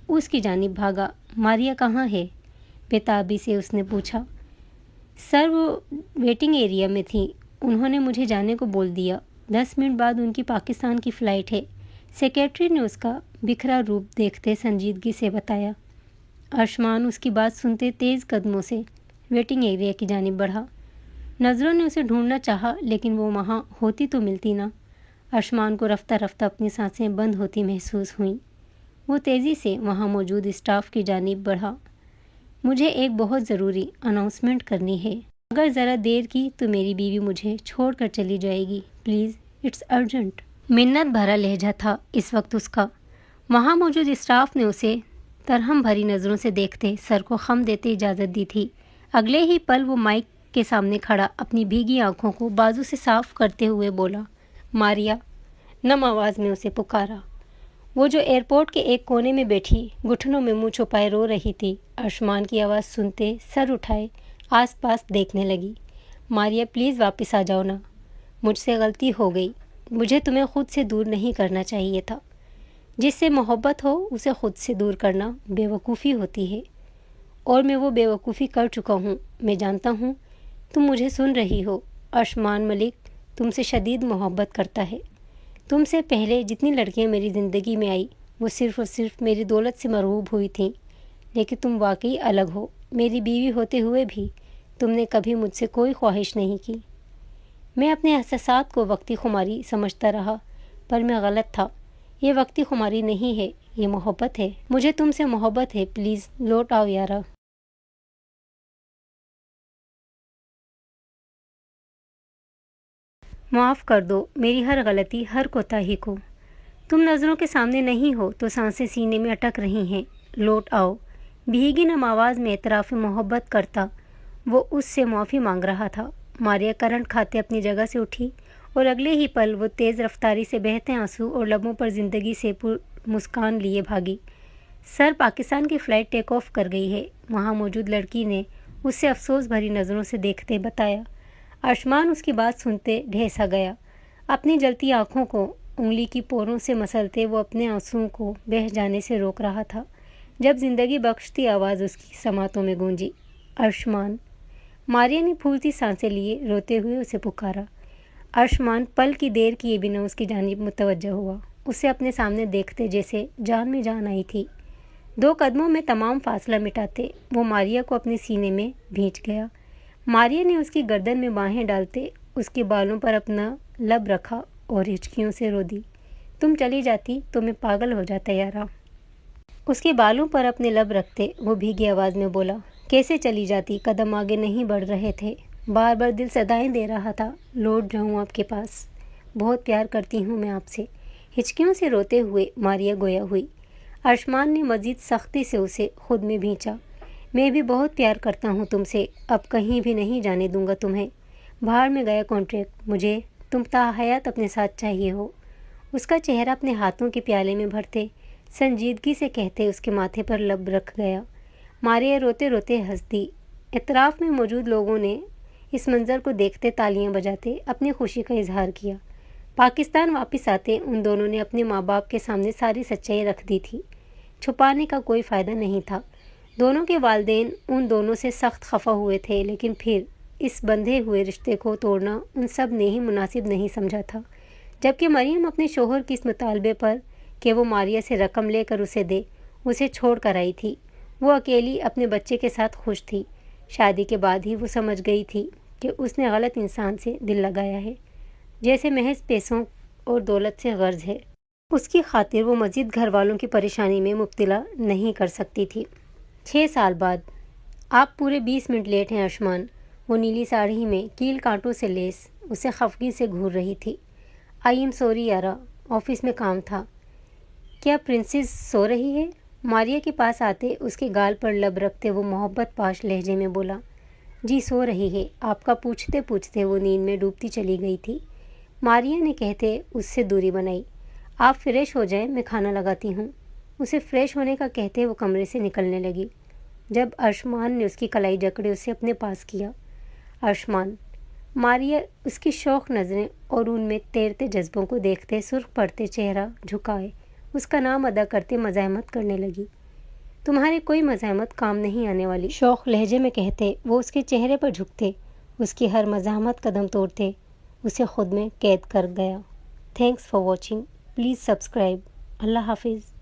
اس کی جانب بھاگا۔ ماریا کہاں ہے؟ بےتابی سے اس نے پوچھا۔ سر وہ ویٹنگ ایریا میں تھی، انہوں نے مجھے جانے کو بول دیا۔ 10 منٹ بعد ان کی پاکستان کی فلائٹ ہے، سیکریٹری نے اس کا بکھرا روپ دیکھتے سنجیدگی سے بتایا۔ ارشمان اس کی بات سنتے تیز قدموں سے ویٹنگ ایریا کی جانب بڑھا۔ نظروں نے اسے ڈھونڈنا چاہا لیکن وہ وہاں ہوتی تو ملتی نہ۔ ارشمان کو رفتہ رفتہ اپنی سانسیں بند ہوتی محسوس ہوئیں۔ وہ تیزی سے وہاں موجود اسٹاف کی جانب بڑھا۔ مجھے ایک بہت ضروری اناؤنسمنٹ کرنی ہے، اگر ذرا دیر کی تو میری بیوی مجھے چھوڑ کر چلی جائے گی، پلیز، اٹس ارجنٹ۔ منت بھرا لہجہ تھا اس وقت اس کا۔ وہاں موجود اسٹاف نے اسے ترہم بھری نظروں سے دیکھتے سر کو خم دیتے اجازت دی تھی۔ اگلے ہی پل وہ مائک کے سامنے کھڑا اپنی بھیگی آنکھوں کو بازو سے صاف کرتے ہوئے بولا، ماریا، نم آواز میں اسے پکارا۔ وہ جو ایئرپورٹ کے ایک کونے میں بیٹھی گھٹنوں میں منہ چھپائے رو رہی تھی، ارشمان کی آواز سنتے سر اٹھائے آس پاس دیکھنے لگی۔ ماریا پلیز واپس آ جاؤ نا، مجھ سے غلطی ہو گئی، مجھے تمہیں خود سے دور نہیں کرنا چاہیے تھا۔ جس سے محبت ہو اسے خود سے دور کرنا بے وقوفی ہوتی ہے، اور میں وہ بے وقوفی کر چکا ہوں۔ میں جانتا ہوں تم مجھے سن رہی ہو، ارشمان ملک تم سے شدید محبت کرتا ہے۔ تم سے پہلے جتنی لڑکیاں میری زندگی میں آئی وہ صرف اور صرف میری دولت سے مرغوب ہوئی تھیں، لیکن تم واقعی الگ ہو۔ میری بیوی ہوتے ہوئے بھی تم نے کبھی مجھ سے کوئی خواہش نہیں کی۔ میں اپنے احساسات کو وقتی خماری سمجھتا رہا، پر میں غلط تھا۔ یہ وقتی خماری نہیں ہے، یہ محبت ہے۔ مجھے تم سے محبت ہے، پلیز لوٹ آؤ یارا۔ معاف کر دو میری ہر غلطی، ہر کوتاہی کو۔ تم نظروں کے سامنے نہیں ہو تو سانسیں سینے میں اٹک رہی ہیں۔ لوٹ آؤ۔ بھیگی نم آواز میں اعتراف محبت کرتا وہ اس سے معافی مانگ رہا تھا۔ ماریا کرنٹ کھاتے اپنی جگہ سے اٹھی اور اگلے ہی پل وہ تیز رفتاری سے بہتے آنسو اور لبوں پر زندگی سے پر مسکان لیے بھاگی۔ سر، پاکستان کی فلائٹ ٹیک آف کر گئی ہے، وہاں موجود لڑکی نے اس سے افسوس بھری نظروں سے دیکھتے بتایا۔ ارشمان اس کی بات سنتے ڈھیسا گیا۔ اپنی جلتی آنکھوں کو انگلی کی پوروں سے مسلتے وہ اپنے آنسوؤں کو بہہ جانے سے روک رہا تھا، جب زندگی بخشتی آواز اس کی سماعتوں میں گونجی، ارشمان۔ ماریا نے پھولتی سانسیں لیے روتے ہوئے اسے پکارا۔ ارشمان پل کی دیر کیے بنا اس کی جانب متوجہ ہوا، اسے اپنے سامنے دیکھتے جیسے جان میں جان آئی تھی۔ 2 قدموں میں تمام فاصلہ مٹاتے وہ ماریا کو اپنے سینے میں بھینچ گیا۔ ماریا نے اس کی گردن میں باہیں ڈالتے اس کے بالوں پر اپنا لب رکھا اور ہچکیوں سے رو دی۔ تم چلی جاتی تو میں پاگل ہو جاتا یارا۔ اس کے بالوں پر اپنے لب رکھتے وہ بھیگی آواز میں بولا، کیسے چلی جاتی؟ قدم آگے نہیں بڑھ رہے تھے، بار بار دل صدائیں دے رہا تھا، لوٹ جاؤں آپ کے پاس، بہت پیار کرتی ہوں میں آپ سے۔ ہچکیوں سے روتے ہوئے ماریا گویا ہوئی۔ ارشمان نے مزید سختی سے اسے خود میں بھینچا۔ میں بھی بہت پیار کرتا ہوں تم سے، اب کہیں بھی نہیں جانے دوں گا تمہیں۔ باہر میں گیا کانٹریکٹ، مجھے تم تا حیات اپنے ساتھ چاہیے ہو۔ اس کا چہرہ اپنے ہاتھوں کے پیالے میں بھرتے سنجیدگی سے کہتے اس کے ماتھے پر لب رکھ گیا۔ ماریا روتے روتے ہنس دی۔ اطراف میں موجود لوگوں نے اس منظر کو دیکھتے تالیاں بجاتے اپنی خوشی کا اظہار کیا۔ پاکستان واپس آتے ان دونوں نے اپنے ماں باپ کے سامنے ساری سچائی رکھ دی تھی، چھپانے کا کوئی فائدہ نہیں تھا۔ دونوں کے والدین ان دونوں سے سخت خفا ہوئے تھے، لیکن پھر اس بندھے ہوئے رشتے کو توڑنا ان سب نے ہی مناسب نہیں سمجھا تھا۔ جبکہ مریم اپنے شوہر کی اس مطالبے پر کہ وہ ماریا سے رقم لے کر اسے دے، اسے چھوڑ کر آئی تھی۔ وہ اکیلی اپنے بچے کے ساتھ خوش تھی۔ شادی کے بعد ہی وہ سمجھ گئی تھی کہ اس نے غلط انسان سے دل لگایا ہے، جیسے محض پیسوں اور دولت سے غرض ہے۔ اس کی خاطر وہ مزید گھر والوں کی پریشانی میں مبتلا نہیں کر سکتی تھی۔ 6 سال بعد۔ آپ پورے 20 منٹ لیٹ ہیں ارشمان۔ وہ نیلی ساڑی میں کیل کانٹوں سے لیس اسے خفگی سے گھور رہی تھی۔ آئی ایم سوری یارا، آفس میں کام تھا۔ کیا پرنسس سو رہی ہے؟ ماریا کے پاس آتے اس کے گال پر لب رکھتے وہ محبت پاش لہجے میں بولا، جی سو رہی ہے، آپ کا پوچھتے پوچھتے وہ نیند میں ڈوبتی چلی گئی تھی۔ ماریا نے کہتے اس سے دوری بنائی، آپ فریش ہو جائیں، میں کھانا لگاتی ہوں۔ اسے فریش ہونے کا کہتے وہ کمرے سے نکلنے لگی، جب ارشمان نے اس کی کلائی جکڑے اسے اپنے پاس کیا۔ ارشمان۔ ماریا اس کی شوق نظریں اور ان میں تیرتے جذبوں کو دیکھتے سرخ پڑتے چہرہ جھکائے اس کا نام ادا کرتے مزاحمت کرنے لگی، تمہاری کوئی مزاحمت کام نہیں آنے والی، شوق لہجے میں کہتے وہ اس کے چہرے پر جھکتے، اس کی ہر مزاحمت قدم توڑتے اسے خود میں قید کر گیا۔ Thanks for watching, please subscribe. اللہ حافظ۔